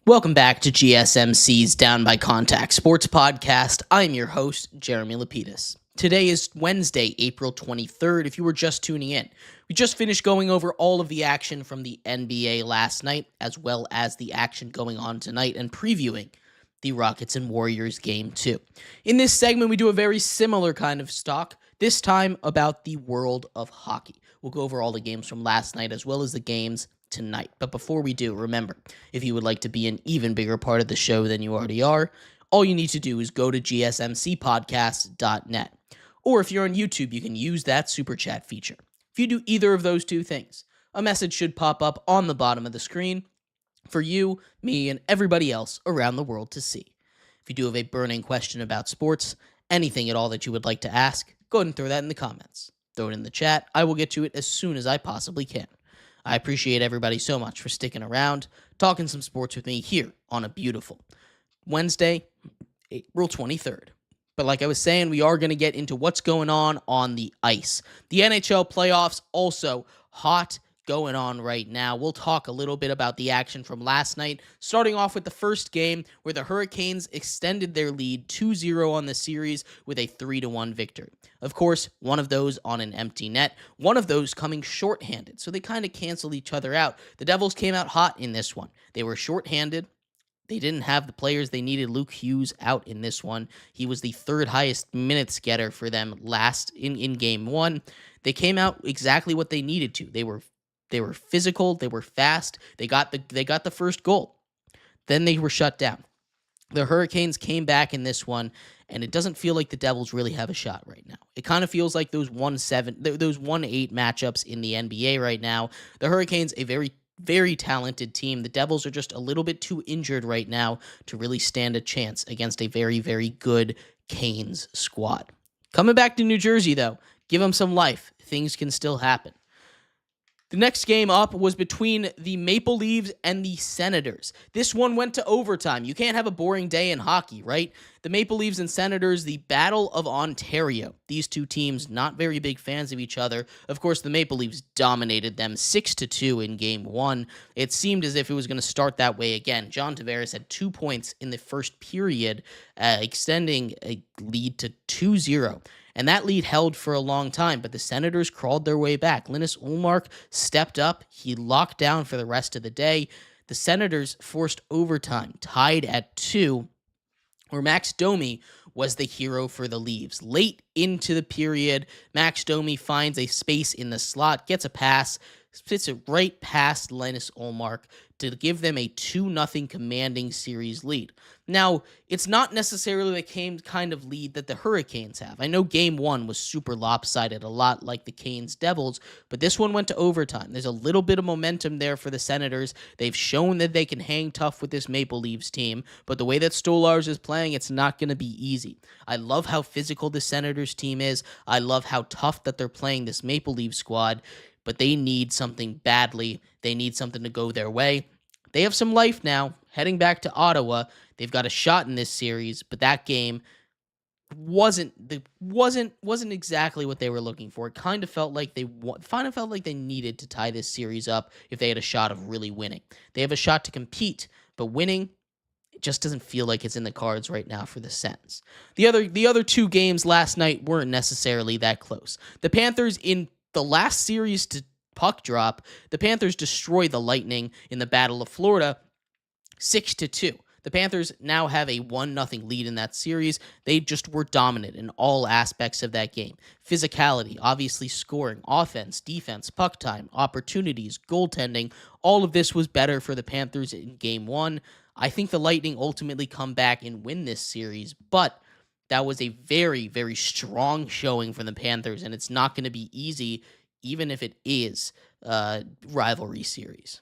Welcome back to GSMC's Down by Contact Sports Podcast. I'm your host, Jeremy Lapidus. Today is Wednesday, April 23rd, if you were just tuning in. We just finished going over all of the action from the NBA last night, as well as the action going on tonight, and previewing the Rockets and Warriors Game 2. In this segment, we do a very similar kind of talk, this time about the world of hockey. We'll go over all the games from last night, as well as the games tonight. But before we do, remember, if you would like to be an even bigger part of the show than you already are, all you need to do is go to gsmcpodcast.net. Or if you're on YouTube, you can use that super chat feature. If you do either of those two things, a message should pop up on the bottom of the screen for you, me, and everybody else around the world to see. If you do have a burning question about sports, anything at all that you would like to ask, go ahead and throw that in the comments. Throw it in the chat. I will get to it as soon as I possibly can. I appreciate everybody so much for sticking around, talking some sports with me here on a beautiful Wednesday, April 23rd. But like I was saying, we are going to get into what's going on the ice. The NHL playoffs also hot going on right now. We'll talk a little bit about the action from last night, starting off with the first game where the Hurricanes extended their lead 2-0 on the series with a 3-1 victory. Of course, one of those on an empty net, one of those coming shorthanded, so they kind of canceled each other out. The Devils came out hot in this one. They were shorthanded. They didn't have the players they needed. Luke Hughes out in this one. He was the third highest minutes getter for them last in game one. They came out exactly what they needed to. They were physical. They were fast. They got the first goal. Then they were shut down. The Hurricanes came back in this one, and it doesn't feel like the Devils really have a shot right now. It kind of feels like those 1-8 matchups in the NBA right now. The Hurricanes, a very talented team. The Devils are just a little bit too injured right now to really stand a chance against a very, very good Canes squad. Coming back to New Jersey, though, give them some life. Things can still happen. The next game up was between the Maple Leafs and the Senators. This one went to overtime. You can't have a boring day in hockey, right? The Maple Leafs and Senators, the Battle of Ontario. These two teams, not very big fans of each other. Of course, the Maple Leafs dominated them 6-2 in game one. It seemed as if it was going to start that way again. John Tavares had 2 points in the first period, extending a lead to 2-0. And that lead held for a long time, but the Senators crawled their way back. Linus Ullmark stepped up. He locked down for the rest of the day. The Senators forced overtime, tied at 2, where Max Domi was the hero for the Leafs. Late into the period, Max Domi finds a space in the slot, gets a pass, spits it right past Linus Ullmark to give them a 2-0 commanding series lead. Now, it's not necessarily the kind of lead that the Hurricanes have. I know game one was super lopsided, a lot like the Canes Devils, but this one went to overtime. There's a little bit of momentum there for the Senators. They've shown that they can hang tough with this Maple Leafs team, but the way that Stolarz is playing, it's not going to be easy. I love how physical the Senators team is. I love how tough that they're playing this Maple Leafs squad, but they need something badly. They need something to go their way. They have some life now, heading back to Ottawa. They've got a shot in this series, but that game wasn't exactly what they were looking for. It kind of felt like they needed to tie this series up if they had a shot of really winning. They have a shot to compete, but winning, it just doesn't feel like it's in the cards right now for the Sens. The other two games last night weren't necessarily that close. The Panthers, in the last series to puck drop, the Panthers destroyed the Lightning in the Battle of Florida 6-2. The Panthers now have a 1-0 lead in that series. They just were dominant in all aspects of that game. Physicality, obviously scoring, offense, defense, puck time, opportunities, goaltending. All of this was better for the Panthers in game one. I think the Lightning ultimately come back and win this series, but that was a very, very strong showing from the Panthers, and it's not going to be easy, even if it is a rivalry series.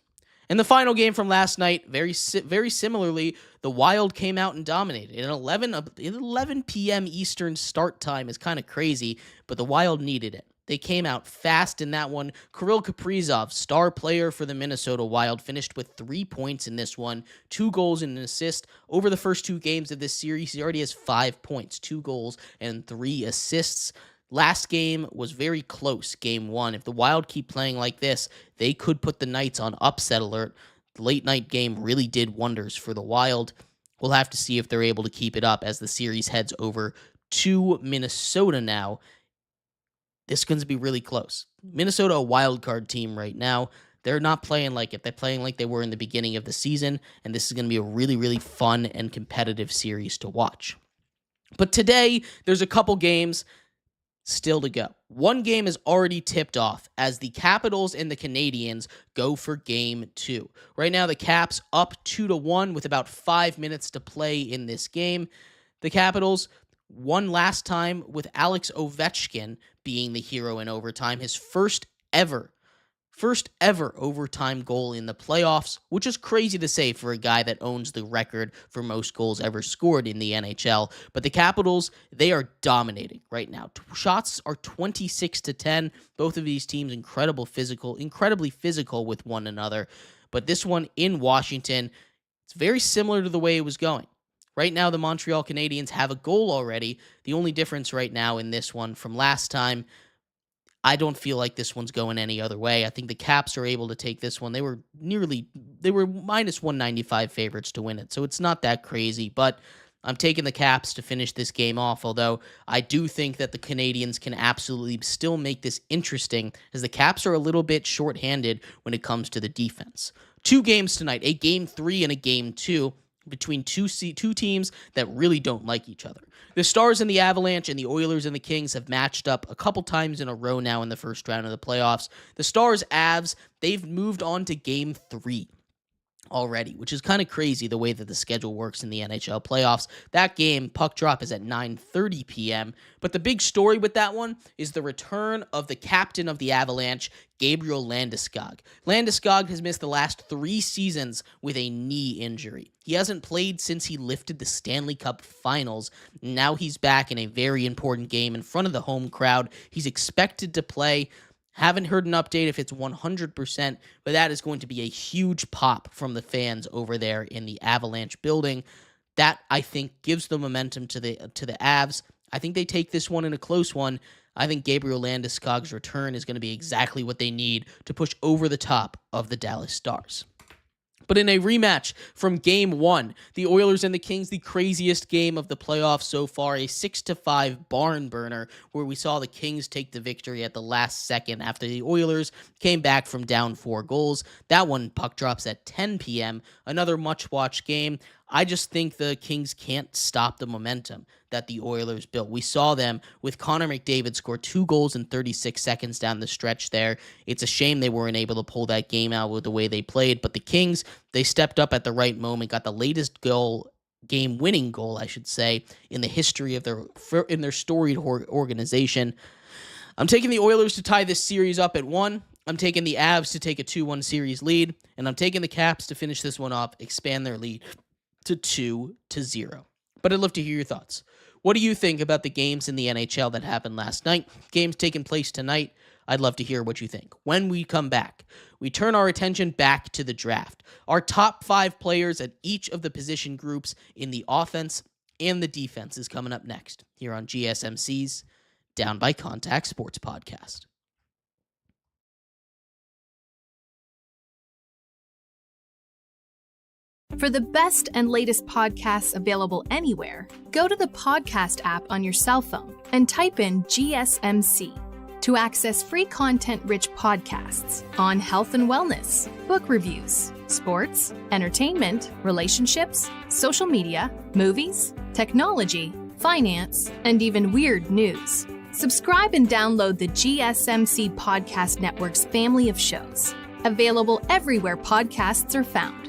And the final game from last night, very similarly, the Wild came out and dominated. An 11 p.m. Eastern start time is kind of crazy, but the Wild needed it. They came out fast in that one. Kirill Kaprizov, star player for the Minnesota Wild, finished with 3 points in this one, 2 goals and an assist. Over the first 2 games of this series, he already has 5 points, 2 goals and 3 assists. Last game was very close, game 1. If the Wild keep playing like this, they could put the Knights on upset alert. The late night game really did wonders for the Wild. We'll have to see if they're able to keep it up as the series heads over to Minnesota now. This is going to be really close. Minnesota, a wild card team right now. They're not playing like it. They're playing like they were in the beginning of the season, and this is going to be a really, really fun and competitive series to watch. But today, there's a couple games still to go. One game is already tipped off as the Capitals and the Canadiens go for game 2. Right now, the Caps up 2-1 with about 5 minutes to play in this game. The Capitals won last time with Alex Ovechkin being the hero in overtime, his first ever overtime goal in the playoffs, which is crazy to say for a guy that owns the record for most goals ever scored in the NHL. But the Capitals, they are dominating right now. Shots are 26-10. Both of these teams incredibly physical with one another. But this one in Washington, it's very similar to the way it was going. Right now, the Montreal Canadiens have a goal already. The only difference right now in this one from last time, I don't feel like this one's going any other way. I think the Caps are able to take this one. They were minus 195 favorites to win it, so it's not that crazy, but I'm taking the Caps to finish this game off, although I do think that the Canadiens can absolutely still make this interesting, as the Caps are a little bit shorthanded when it comes to the defense. 2 games tonight, a Game 3 and a Game 2, between two teams that really don't like each other. The Stars and the Avalanche and the Oilers and the Kings have matched up a couple times in a row now in the first round of the playoffs. The Stars, Avs, they've moved on to Game 3 already, which is kind of crazy the way that the schedule works in the NHL playoffs. That game, puck drop, is at 9:30 p.m., but the big story with that one is the return of the captain of the Avalanche, Gabriel Landeskog. Landeskog has missed the last 3 seasons with a knee injury. He hasn't played since he lifted the Stanley Cup Finals. Now he's back in a very important game in front of the home crowd. He's expected to play. Haven't heard an update if it's 100%, but that is going to be a huge pop from the fans over there in the Avalanche building. That, I think, gives the momentum to the Avs. I think they take this one in a close one. I think Gabriel Landeskog's return is going to be exactly what they need to push over the top of the Dallas Stars. But in a rematch from Game 1, the Oilers and the Kings, the craziest game of the playoffs so far, a 6-5 barn burner, where we saw the Kings take the victory at the last second after the Oilers came back from down 4 goals. That one puck drops at 10 p.m., another much-watched game. I just think the Kings can't stop the momentum that the Oilers built. We saw them with Connor McDavid score 2 goals in 36 seconds down the stretch there. It's a shame they weren't able to pull that game out with the way they played, but the Kings, they stepped up at the right moment, got the latest game-winning goal, I should say, in the history of their storied organization. I'm taking the Oilers to tie this series up at 1. I'm taking the Avs to take a 2-1 series lead, and I'm taking the Caps to finish this one off, expand their lead to 2-0. But I'd love to hear your thoughts. What do you think about the games in the NHL that happened last night? Games taking place tonight. I'd love to hear what you think. When we come back, we turn our attention back to the draft. Our top 5 players at each of the position groups in the offense and the defense is coming up next here on GSMC's Down by Contact Sports Podcast. For the best and latest podcasts available anywhere, go to the podcast app on your cell phone and type in GSMC to access free content-rich podcasts on health and wellness, book reviews, sports, entertainment, relationships, social media, movies, technology, finance, and even weird news. Subscribe and download the GSMC Podcast Network's family of shows, available everywhere podcasts are found.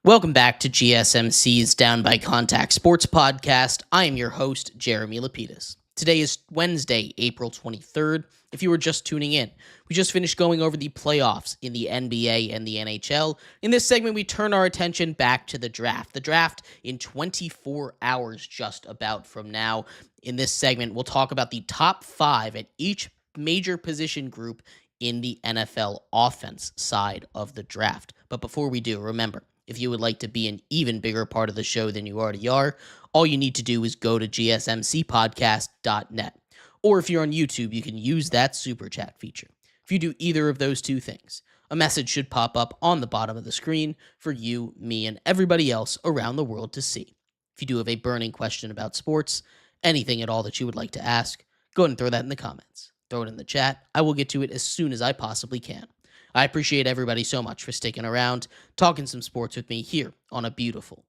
Welcome back to GSMC's Down by Contact Sports Podcast. I am your host, Jeremy Lapidus. Today is Wednesday, April 23rd. If you were just tuning in, we just finished going over the playoffs in the NBA and the NHL. In this segment, we turn our attention back to the draft. The draft in 24 hours just about from now. In this segment, we'll talk about the top 5 at each major position group in the NFL offense side of the draft. But before we do, remember, if you would like to be an even bigger part of the show than you already are, all you need to do is go to gsmcpodcast.net. Or if you're on YouTube, you can use that super chat feature. If you do either of those two things, a message should pop up on the bottom of the screen for you, me, and everybody else around the world to see. If you do have a burning question about sports, anything at all that you would like to ask, go ahead and throw that in the comments. Throw it in the chat. I will get to it as soon as I possibly can. I appreciate everybody so much for sticking around, talking some sports with me here on a beautiful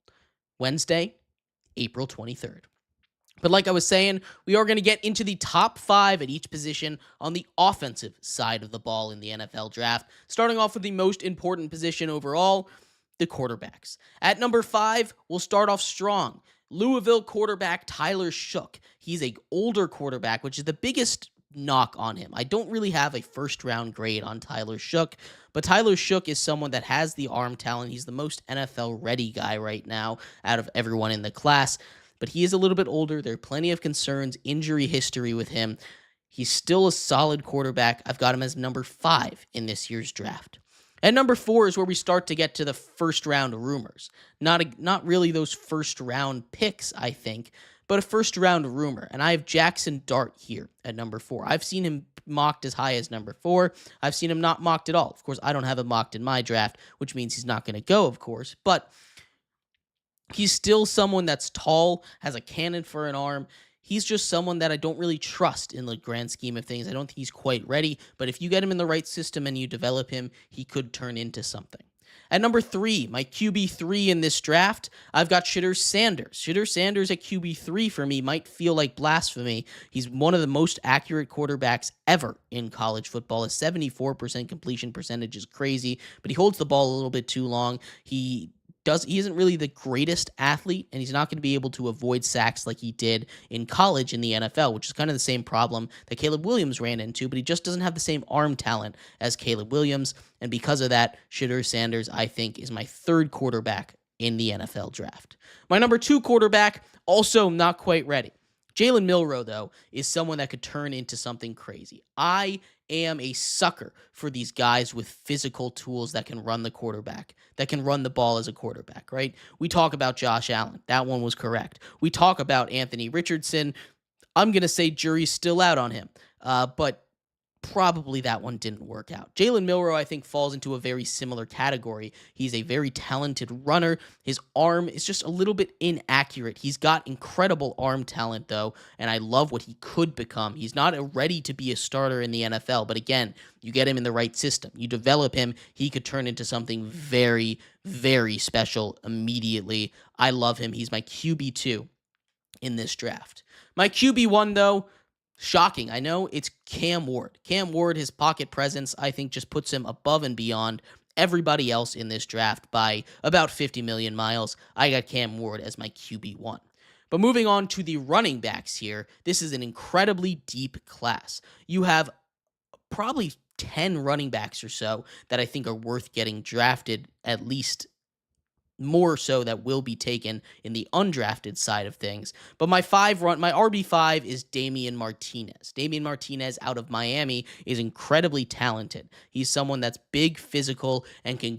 Wednesday, April 23rd. But like I was saying, we are going to get into the top 5 at each position on the offensive side of the ball in the NFL draft, starting off with the most important position overall, the quarterbacks. At number 5, we'll start off strong. Louisville quarterback Tyler Shough. He's an older quarterback, which is the biggest knock on him. I don't really have a first round grade on Tyler Shough, but Tyler Shough is someone that has the arm talent. He's the most NFL ready guy right now out of everyone in the class, but he is a little bit older. There are plenty of concerns, injury history with him. He's still a solid quarterback. I've got him as number 5 in this year's draft. At number 4 is where we start to get to the first round rumors. Not really those first round picks, I think, but a first round rumor. And I have Jackson Dart here at number 4. I've seen him mocked as high as number 4. I've seen him not mocked at all. Of course, I don't have him mocked in my draft, which means he's not going to go, of course. But he's still someone that's tall, has a cannon for an arm. He's just someone that I don't really trust in the grand scheme of things. I don't think he's quite ready. But if you get him in the right system and you develop him, he could turn into something. At number 3, my QB3 in this draft, I've got Shedeur Sanders. Shedeur Sanders at QB3 for me might feel like blasphemy. He's one of the most accurate quarterbacks ever in college football. A 74% completion percentage is crazy, but he holds the ball a little bit too long. He isn't really the greatest athlete, and he's not going to be able to avoid sacks like he did in college in the NFL, which is kind of the same problem that Caleb Williams ran into, but he just doesn't have the same arm talent as Caleb Williams, and because of that, Shedeur Sanders, I think, is my 3rd quarterback in the NFL draft. My number 2 quarterback, also not quite ready. Jalen Milroe, though, is someone that could turn into something crazy. I am a sucker for these guys with physical tools that can run the quarterback, that can run the ball as a quarterback, right? We talk about Josh Allen. That one was correct. We talk about Anthony Richardson. I'm going to say jury's still out on him, but probably that one didn't work out. Jalen Milroe, I think, falls into a very similar category. He's a very talented runner. His arm is just a little bit inaccurate. He's got incredible arm talent, though, and I love what he could become. He's not ready to be a starter in the NFL, but again, you get him in the right system. You develop him, he could turn into something very, very special immediately. I love him. He's my QB2 in this draft. My QB1, though, shocking. I know, it's Cam Ward. Cam Ward, his pocket presence, I think, just puts him above and beyond everybody else in this draft by about 50 million miles. I got Cam Ward as my QB1. But moving on to the running backs here, this is an incredibly deep class. You have probably 10 running backs or so that I think are worth getting drafted, at least more so that will be taken in the undrafted side of things. But my RB5 is Damian Martinez. Damian Martinez out of Miami is incredibly talented. He's someone that's big, physical, and can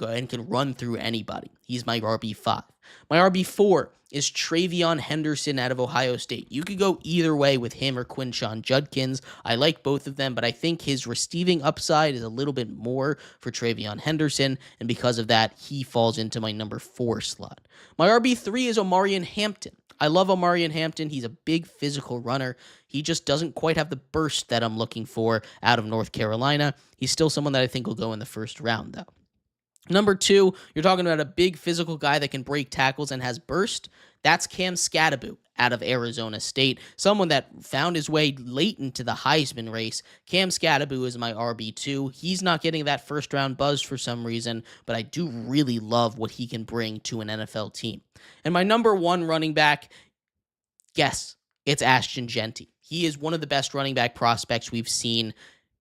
run through anybody. He's my RB5. My RB4 is Travion Henderson out of Ohio State. You could go either way with him or Quinshon Judkins. I like both of them, but I think his receiving upside is a little bit more for Travion Henderson, and because of that, he falls into my number 4 slot. My RB3 is Omarion Hampton. I love Omarion Hampton. He's a big physical runner. He just doesn't quite have the burst that I'm looking for out of North Carolina. He's still someone that I think will go in the first round, though. Number 2, you're talking about a big physical guy that can break tackles and has burst. That's Cam Scadaboo out of Arizona State, someone that found his way late into the Heisman race. Cam Scadaboo is my RB2. He's not getting that first-round buzz for some reason, but I do really love what he can bring to an NFL team. And my number 1 running back, guess, it's Ashton Jeanty. He is one of the best running back prospects we've seen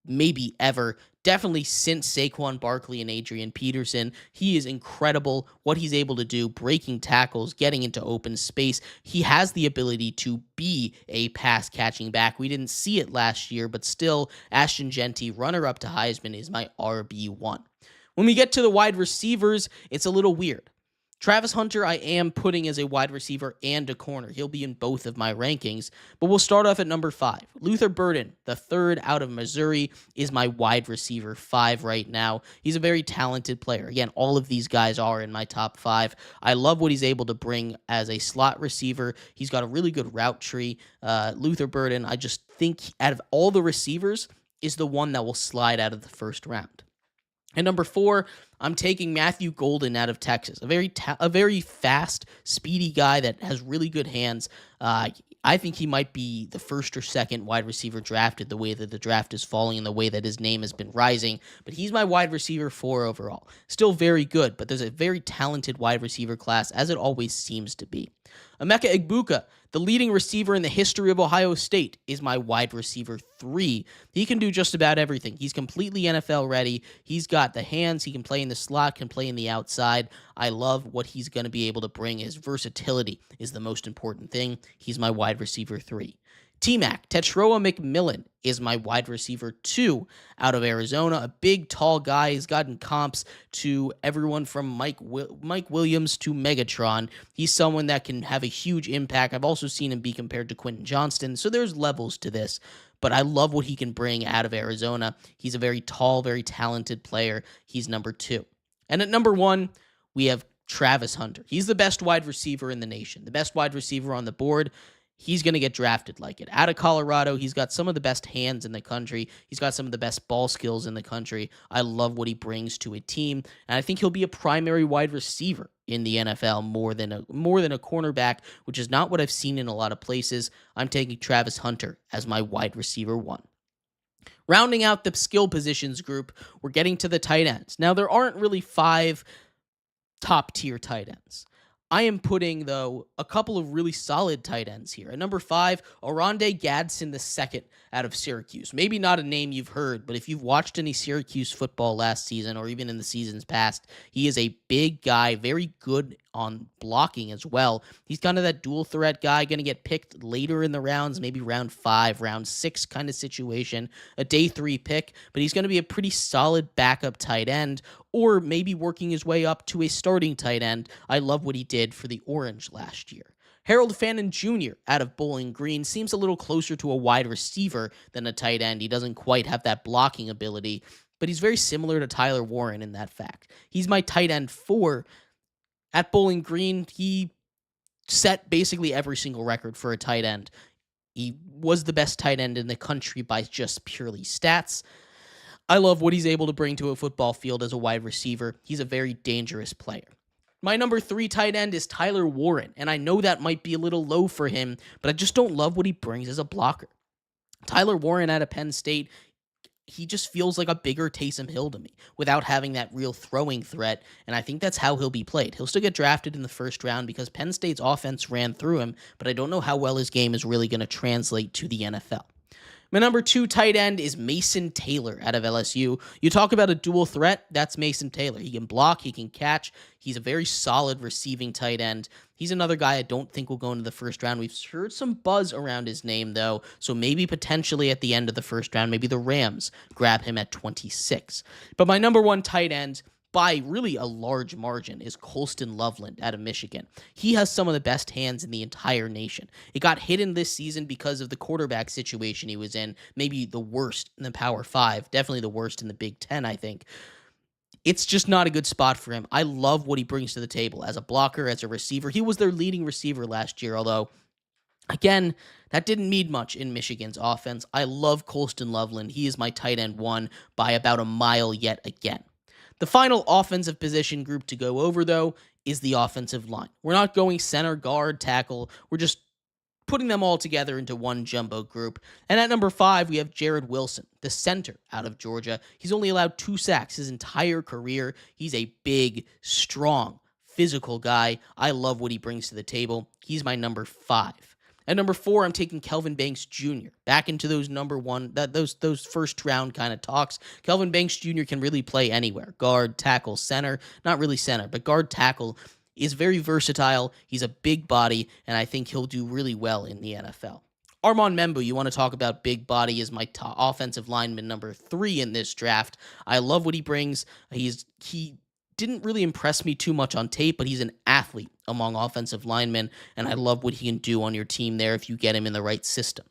maybe ever. Definitely since Saquon Barkley and Adrian Peterson. He is incredible what he's able to do, breaking tackles, getting into open space. He has the ability to be a pass-catching back. We didn't see it last year, but still, Ashton Jeanty, runner-up to Heisman, is my RB1. When we get to the wide receivers, it's a little weird. Travis Hunter, I am putting as a wide receiver and a corner. He'll be in both of my rankings, but we'll start off at number 5. Luther Burden, the third out of Missouri, is my wide receiver 5 right now. He's a very talented player. Again, all of these guys are in my top 5. I love what he's able to bring as a slot receiver. He's got a really good route tree. Luther Burden, I just think out of all the receivers, is the one that will slide out of the first round. And number 4, I'm taking Matthew Golden out of Texas, a very fast, speedy guy that has really good hands. I think he might be the first or second wide receiver drafted, the way that the draft is falling and the way that his name has been rising. But he's my wide receiver 4 overall. Still very good, but there's a very talented wide receiver class, as it always seems to be. Emeka Egbuka, the leading receiver in the history of Ohio State, is my wide receiver 3. He can do just about everything. He's completely NFL ready. He's got the hands. He can play in the slot, can play in the outside. I love what he's going to be able to bring. His versatility is the most important thing. He's my wide receiver 3. T-Mac, Tetroa McMillan, is my wide receiver 2 out of Arizona. A big, tall guy. He's gotten comps to everyone from Mike Williams to Megatron. He's someone that can have a huge impact. I've also seen him be compared to Quentin Johnston, so there's levels to this. But I love what he can bring out of Arizona. He's a very tall, very talented player. He's number 2. And at number 1, we have Travis Hunter. He's the best wide receiver in the nation, the best wide receiver on the board. He's going to get drafted like it. Out of Colorado, he's got some of the best hands in the country. He's got some of the best ball skills in the country. I love what he brings to a team, and I think he'll be a primary wide receiver in the NFL more than a cornerback, which is not what I've seen in a lot of places. I'm taking Travis Hunter as my wide receiver 1. Rounding out the skill positions group, we're getting to the tight ends. Now, there aren't really 5 top-tier tight ends. I am putting, though, a couple of really solid tight ends here. At number 5, Oronde Gadsden II out of Syracuse. Maybe not a name you've heard, but if you've watched any Syracuse football last season or even in the seasons past, he is a big guy, very good on blocking as well. He's kind of that dual threat guy, going to get picked later in the rounds, maybe round 5, round 6 kind of situation, a day 3 pick, but he's going to be a pretty solid backup tight end, or maybe working his way up to a starting tight end. I love what he did for the Orange last year. Harold Fannin Jr. out of Bowling Green seems a little closer to a wide receiver than a tight end. He doesn't quite have that blocking ability, but he's very similar to Tyler Warren in that fact. He's my tight end 4. At Bowling Green, he set basically every single record for a tight end. He was the best tight end in the country by just purely stats. I love what he's able to bring to a football field as a wide receiver. He's a very dangerous player. My number 3 tight end is Tyler Warren, and I know that might be a little low for him, but I just don't love what he brings as a blocker. Tyler Warren out of Penn State, he just feels like a bigger Taysom Hill to me without having that real throwing threat, and I think that's how he'll be played. He'll still get drafted in the first round because Penn State's offense ran through him, but I don't know how well his game is really going to translate to the NFL. My number 2 tight end is Mason Taylor out of LSU. You talk about a dual threat, that's Mason Taylor. He can block, he can catch. He's a very solid receiving tight end. He's another guy I don't think will go into the first round. We've heard some buzz around his name, though, so maybe potentially at the end of the first round, maybe the Rams grab him at 26. But my number 1 tight end, by really a large margin, is Colston Loveland out of Michigan. He has some of the best hands in the entire nation. It got hidden this season because of the quarterback situation he was in, maybe the worst in the Power 5, definitely the worst in the Big Ten, I think. It's just not a good spot for him. I love what he brings to the table as a blocker, as a receiver. He was their leading receiver last year, although, again, that didn't mean much in Michigan's offense. I love Colston Loveland. He is my tight end 1 by about a mile yet again. The final offensive position group to go over, though, is the offensive line. We're not going center, guard, tackle. We're just putting them all together into one jumbo group. And at number 5, we have Jared Wilson, the center out of Georgia. He's only allowed 2 sacks his entire career. He's a big, strong, physical guy. I love what he brings to the table. He's my number 5. At number 4, I'm taking Kelvin Banks Jr. Back into those those first round kind of talks. Kelvin Banks Jr. can really play anywhere. Guard, tackle, center. Not really center, but guard, tackle. Is very versatile. He's a big body, and I think he'll do really well in the NFL. Armand Membu, you want to talk about big body, is my offensive lineman number 3 in this draft. I love what he brings. He didn't really impress me too much on tape, but he's an athlete among offensive linemen, and I love what he can do on your team there if you get him in the right system.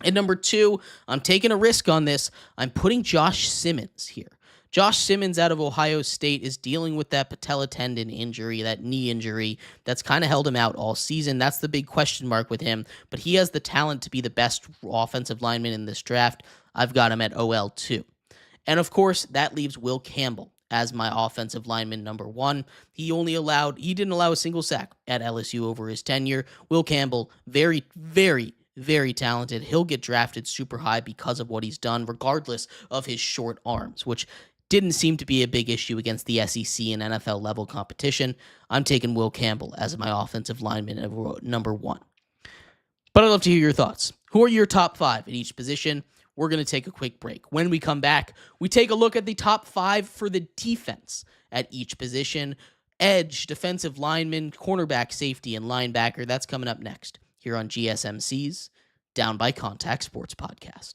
At number 2, I'm taking a risk on this. I'm putting Josh Simmons here. Josh Simmons out of Ohio State is dealing with that patella tendon injury, that knee injury that's kind of held him out all season. That's the big question mark with him, but he has the talent to be the best offensive lineman in this draft. I've got him at OL 2. And of course, that leaves Will Campbell as my offensive lineman number 1. He didn't allow a single sack at LSU over his tenure. Will Campbell, very, very, very talented. He'll get drafted super high because of what he's done, regardless of his short arms, which didn't seem to be a big issue against the SEC and NFL level competition. I'm taking Will Campbell as my offensive lineman at number 1. But I'd love to hear your thoughts. Who are your top 5 at each position? We're going to take a quick break. When we come back, we take a look at the top 5 for the defense at each position. Edge, defensive lineman, cornerback, safety, and linebacker. That's coming up next here on GSMC's Down by Contact Sports Podcast.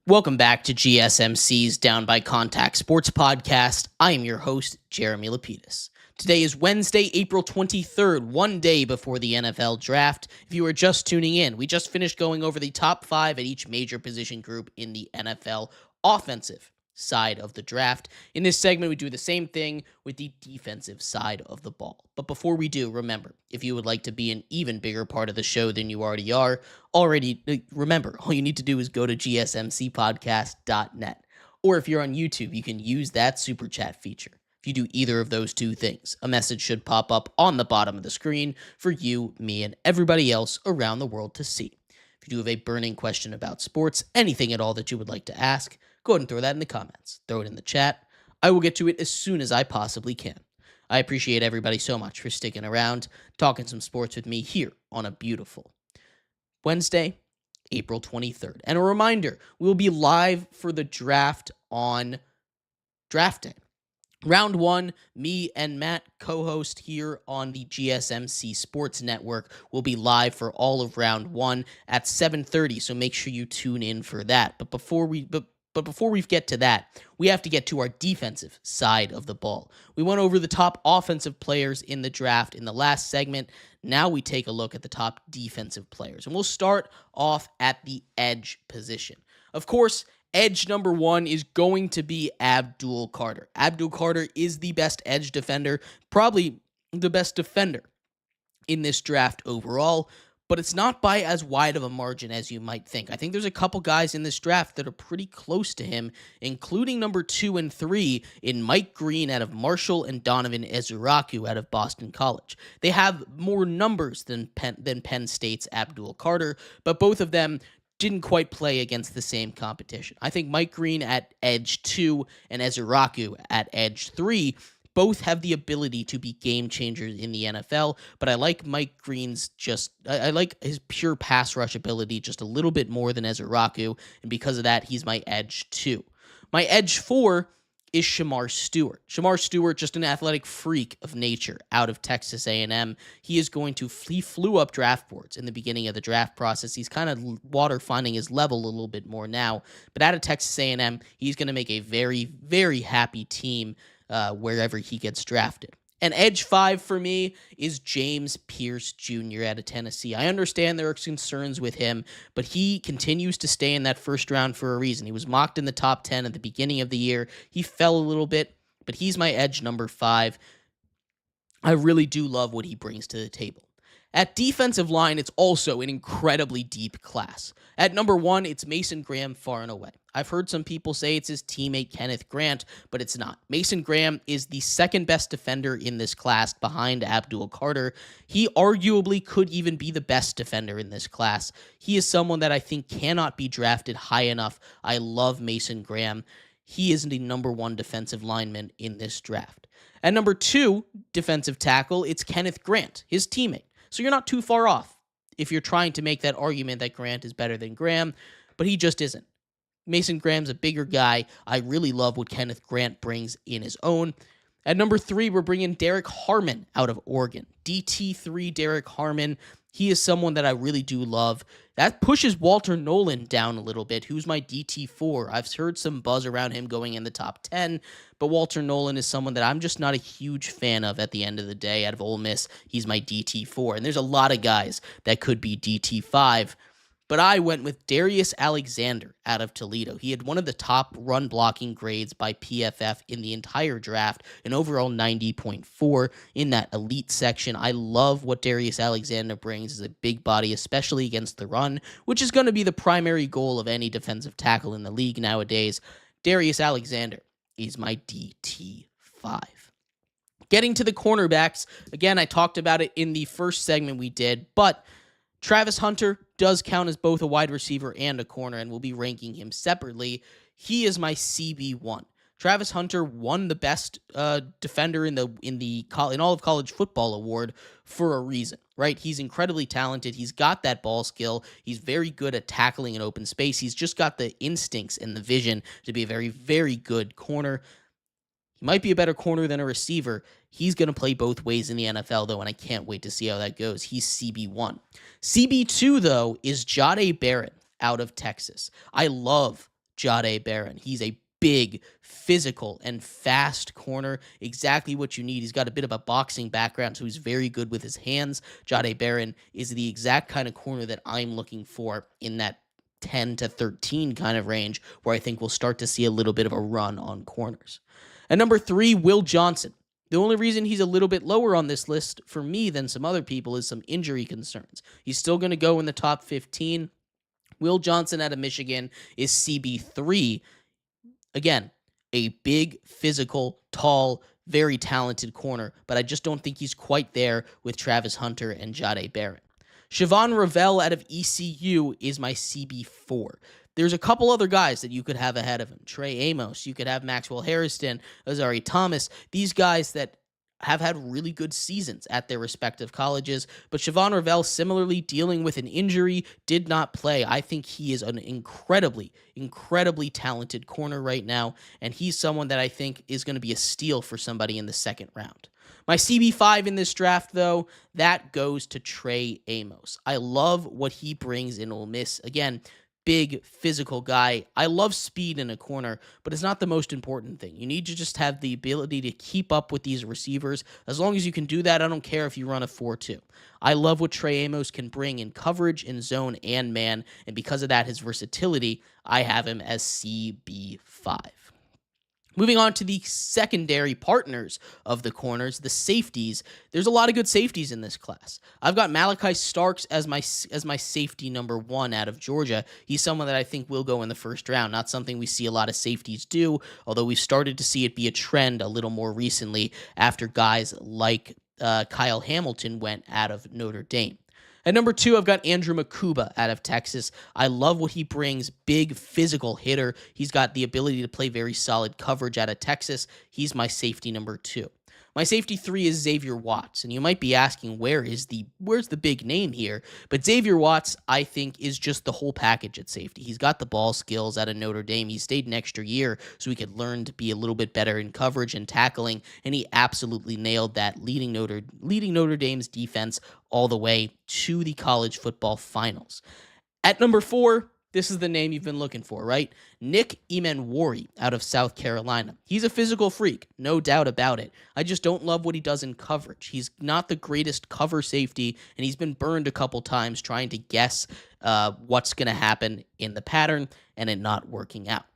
Welcome back to GSMC's Down by Contact Sports Podcast. I am your host, Jeremy Lapidus. Today is Wednesday, April 23rd, one day before the NFL Draft. If you are just tuning in, we just finished going over the top 5 at each major position group in the NFL offensive side of the draft. In this segment, we do the same thing with the defensive side of the ball. But before we do, remember, if you would like to be an even bigger part of the show than you already are, remember, all you need to do is go to gsmcpodcast.net. Or if you're on YouTube, you can use that super chat feature. If you do either of those two things, a message should pop up on the bottom of the screen for you, me, and everybody else around the world to see. If you do have a burning question about sports, anything at all that you would like to ask, go ahead and throw that in the comments. Throw it in the chat. I will get to it as soon as I possibly can. I appreciate everybody so much for sticking around, talking some sports with me here on a beautiful Wednesday, April 23rd. And a reminder, we'll be live for the draft on draft day. Round 1, me and Matt, co-host here on the GSMC Sports Network, will be live for all of round 1 at 7:30, so make sure you tune in for that. But before we get to that, we have to get to our defensive side of the ball. We went over the top offensive players in the draft in the last segment. Now we take a look at the top defensive players, and we'll start off at the edge position. Of course, Edge number 1 is going to be Abdul Carter. Abdul Carter is the best edge defender, probably the best defender in this draft overall, but it's not by as wide of a margin as you might think. I think there's a couple guys in this draft that are pretty close to him, including number 2 and 3 in Mike Green out of Marshall and Donovan Ezuraku out of Boston College. They have more numbers than Penn State's Abdul Carter, but both of them didn't quite play against the same competition. I think Mike Green at edge 2 and Ezuraku at edge 3 both have the ability to be game changers in the NFL, but I like Mike Green's I like his pure pass rush ability just a little bit more than Ezuraku, and because of that, he's my edge 2. My edge 4 is Shamar Stewart. Shamar Stewart, just an athletic freak of nature out of Texas A&M. He flew up draft boards in the beginning of the draft process. He's kind of water finding his level a little bit more now, but out of Texas A&M, he's going to make a very, very happy team wherever he gets drafted. And edge 5 for me is James Pierce Jr. out of Tennessee. I understand there are concerns with him, but he continues to stay in that first round for a reason. He was mocked in the top 10 at the beginning of the year. He fell a little bit, but he's my edge number 5. I really do love what he brings to the table. At defensive line, it's also an incredibly deep class. At number 1, it's Mason Graham far and away. I've heard some people say it's his teammate Kenneth Grant, but it's not. Mason Graham is the second best defender in this class behind Abdul Carter. He arguably could even be the best defender in this class. He is someone that I think cannot be drafted high enough. I love Mason Graham. He is the number 1 defensive lineman in this draft. At number 2, defensive tackle, it's Kenneth Grant, his teammate. So you're not too far off if you're trying to make that argument that Grant is better than Graham, but he just isn't. Mason Graham's a bigger guy. I really love what Kenneth Grant brings in his own. At number 3, we're bringing Derek Harmon out of Oregon. DT3 Derek Harmon. He is someone that I really do love. That pushes Walter Nolan down a little bit, who's my DT4. I've heard some buzz around him going in the top 10, but Walter Nolan is someone that I'm just not a huge fan of at the end of the day. Out of Ole Miss, he's my DT4, and there's a lot of guys that could be DT5, but I went with Darius Alexander out of Toledo. He had one of the top run blocking grades by PFF in the entire draft, an overall 90.4 in that elite section. I love what Darius Alexander brings as a big body, especially against the run, which is going to be the primary goal of any defensive tackle in the league nowadays. Darius Alexander is my DT5. Getting to the cornerbacks, again, I talked about it in the first segment we did, but Travis Hunter does count as both a wide receiver and a corner, and we'll be ranking him separately. He is my CB1. Travis Hunter won the best defender in all of college football award for a reason, right? He's incredibly talented. He's got that ball skill. He's very good at tackling in open space. He's just got the instincts and the vision to be a very, very good corner. He might be a better corner than a receiver. He's going to play both ways in the NFL, though, and I can't wait to see how that goes. He's CB1. CB2, though, is Jahdae Barron out of Texas. I love Jahdae Barron. He's a big, physical, and fast corner. Exactly what you need. He's got a bit of a boxing background, so he's very good with his hands. Jahdae Barron is the exact kind of corner that I'm looking for in that 10 to 13 kind of range, where I think we'll start to see a little bit of a run on corners. At number 3, Will Johnson. The only reason he's a little bit lower on this list for me than some other people is some injury concerns. He's still going to go in the top 15. Will Johnson out of Michigan is CB3. Again, a big, physical, tall, very talented corner, but I just don't think he's quite there with Travis Hunter and Jahdae Barron. Siobhan Ravel out of ECU is my CB4. There's a couple other guys that you could have ahead of him. Trey Amos, you could have Maxwell Harrison, Azari Thomas, these guys that have had really good seasons at their respective colleges, but Siobhan Ravel, similarly dealing with an injury, did not play. I think he is an incredibly, incredibly talented corner right now, and he's someone that I think is going to be a steal for somebody in the second round. My CB5 in this draft, though, that goes to Trey Amos. I love what he brings in Ole Miss. Again, big physical guy. I love speed in a corner, but it's not the most important thing. You need to just have the ability to keep up with these receivers. As long as you can do that, I don't care if you run a 4-2. I love what Trey Amos can bring in coverage, in zone, and man, and because of that, his versatility, I have him as CB5. Moving on to the secondary partners of the corners, the safeties. There's a lot of good safeties in this class. I've got Malachi Starks as my safety number 1 out of Georgia. He's someone that I think will go in the first round. Not something we see a lot of safeties do, although we've started to see it be a trend a little more recently after guys like Kyle Hamilton went out of Notre Dame. At number 2, I've got Andrew Makuba out of Texas. I love what he brings. Big physical hitter. He's got the ability to play very solid coverage out of Texas. He's my safety number 2. My safety 3 is Xavier Watts, and you might be asking, where's the big name here? But Xavier Watts, I think, is just the whole package at safety. He's got the ball skills out of Notre Dame. He stayed an extra year so he could learn to be a little bit better in coverage and tackling, and he absolutely nailed that, leading Notre Dame's defense all the way to the college football finals. At number 4, this is the name you've been looking for, right? Nick Emenwari out of South Carolina. He's a physical freak, no doubt about it. I just don't love what he does in coverage. He's not the greatest cover safety, and he's been burned a couple times trying to guess what's going to happen in the pattern and it not working out.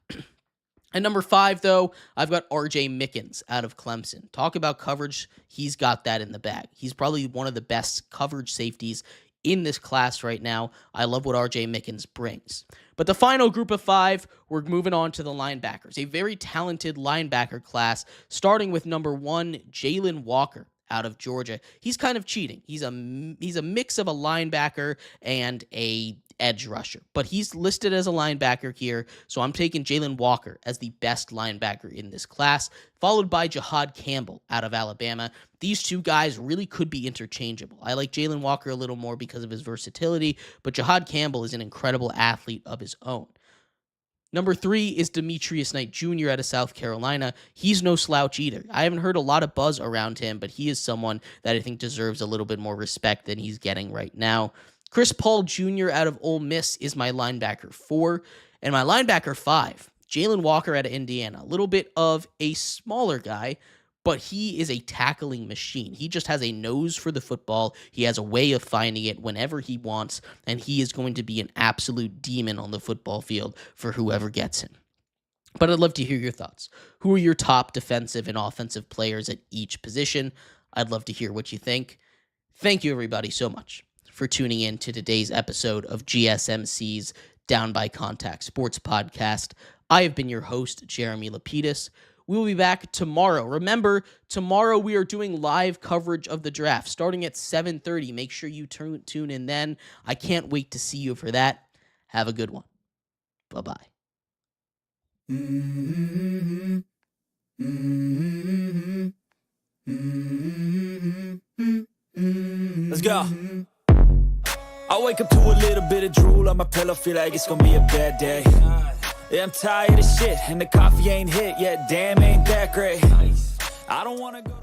At number 5, though, I've got R.J. Mickens out of Clemson. Talk about coverage. He's got that in the bag. He's probably one of the best coverage safeties in this class right now. I love what R.J. Mickens brings. But the final group of 5, we're moving on to the linebackers. A very talented linebacker class, starting with number 1, Jalen Walker out of Georgia. He's kind of cheating. He's a mix of a linebacker and a edge rusher, but he's listed as a linebacker here, so I'm taking Jalen Walker as the best linebacker in this class, followed by Jahad Campbell out of Alabama. These two guys really could be interchangeable. I like Jalen Walker a little more because of his versatility, but Jahad Campbell is an incredible athlete of his own. Number 3 is Demetrius Knight Jr. out of South Carolina. He's no slouch either. I haven't heard a lot of buzz around him, but he is someone that I think deserves a little bit more respect than he's getting right now. Chris Paul Jr. out of Ole Miss is my linebacker 4. And my linebacker 5, Jalen Walker out of Indiana. A little bit of a smaller guy, but he is a tackling machine. He just has a nose for the football. He has a way of finding it whenever he wants, and he is going to be an absolute demon on the football field for whoever gets him. But I'd love to hear your thoughts. Who are your top defensive and offensive players at each position? I'd love to hear what you think. Thank you, everybody, so much for tuning in to today's episode of GSMC's Down by Contact Sports Podcast. I have been your host, Jeremy Lapidus. We will be back tomorrow. Remember, tomorrow we are doing live coverage of the draft starting at 7:30. Make sure you tune in then. I can't wait to see you for that. Have a good one. Bye-bye. Let's go. I wake up to a little bit of drool on my pillow, feel like it's gonna be a bad day. Yeah, I'm tired of shit, and the coffee ain't hit yet, damn, ain't that great. I don't wanna go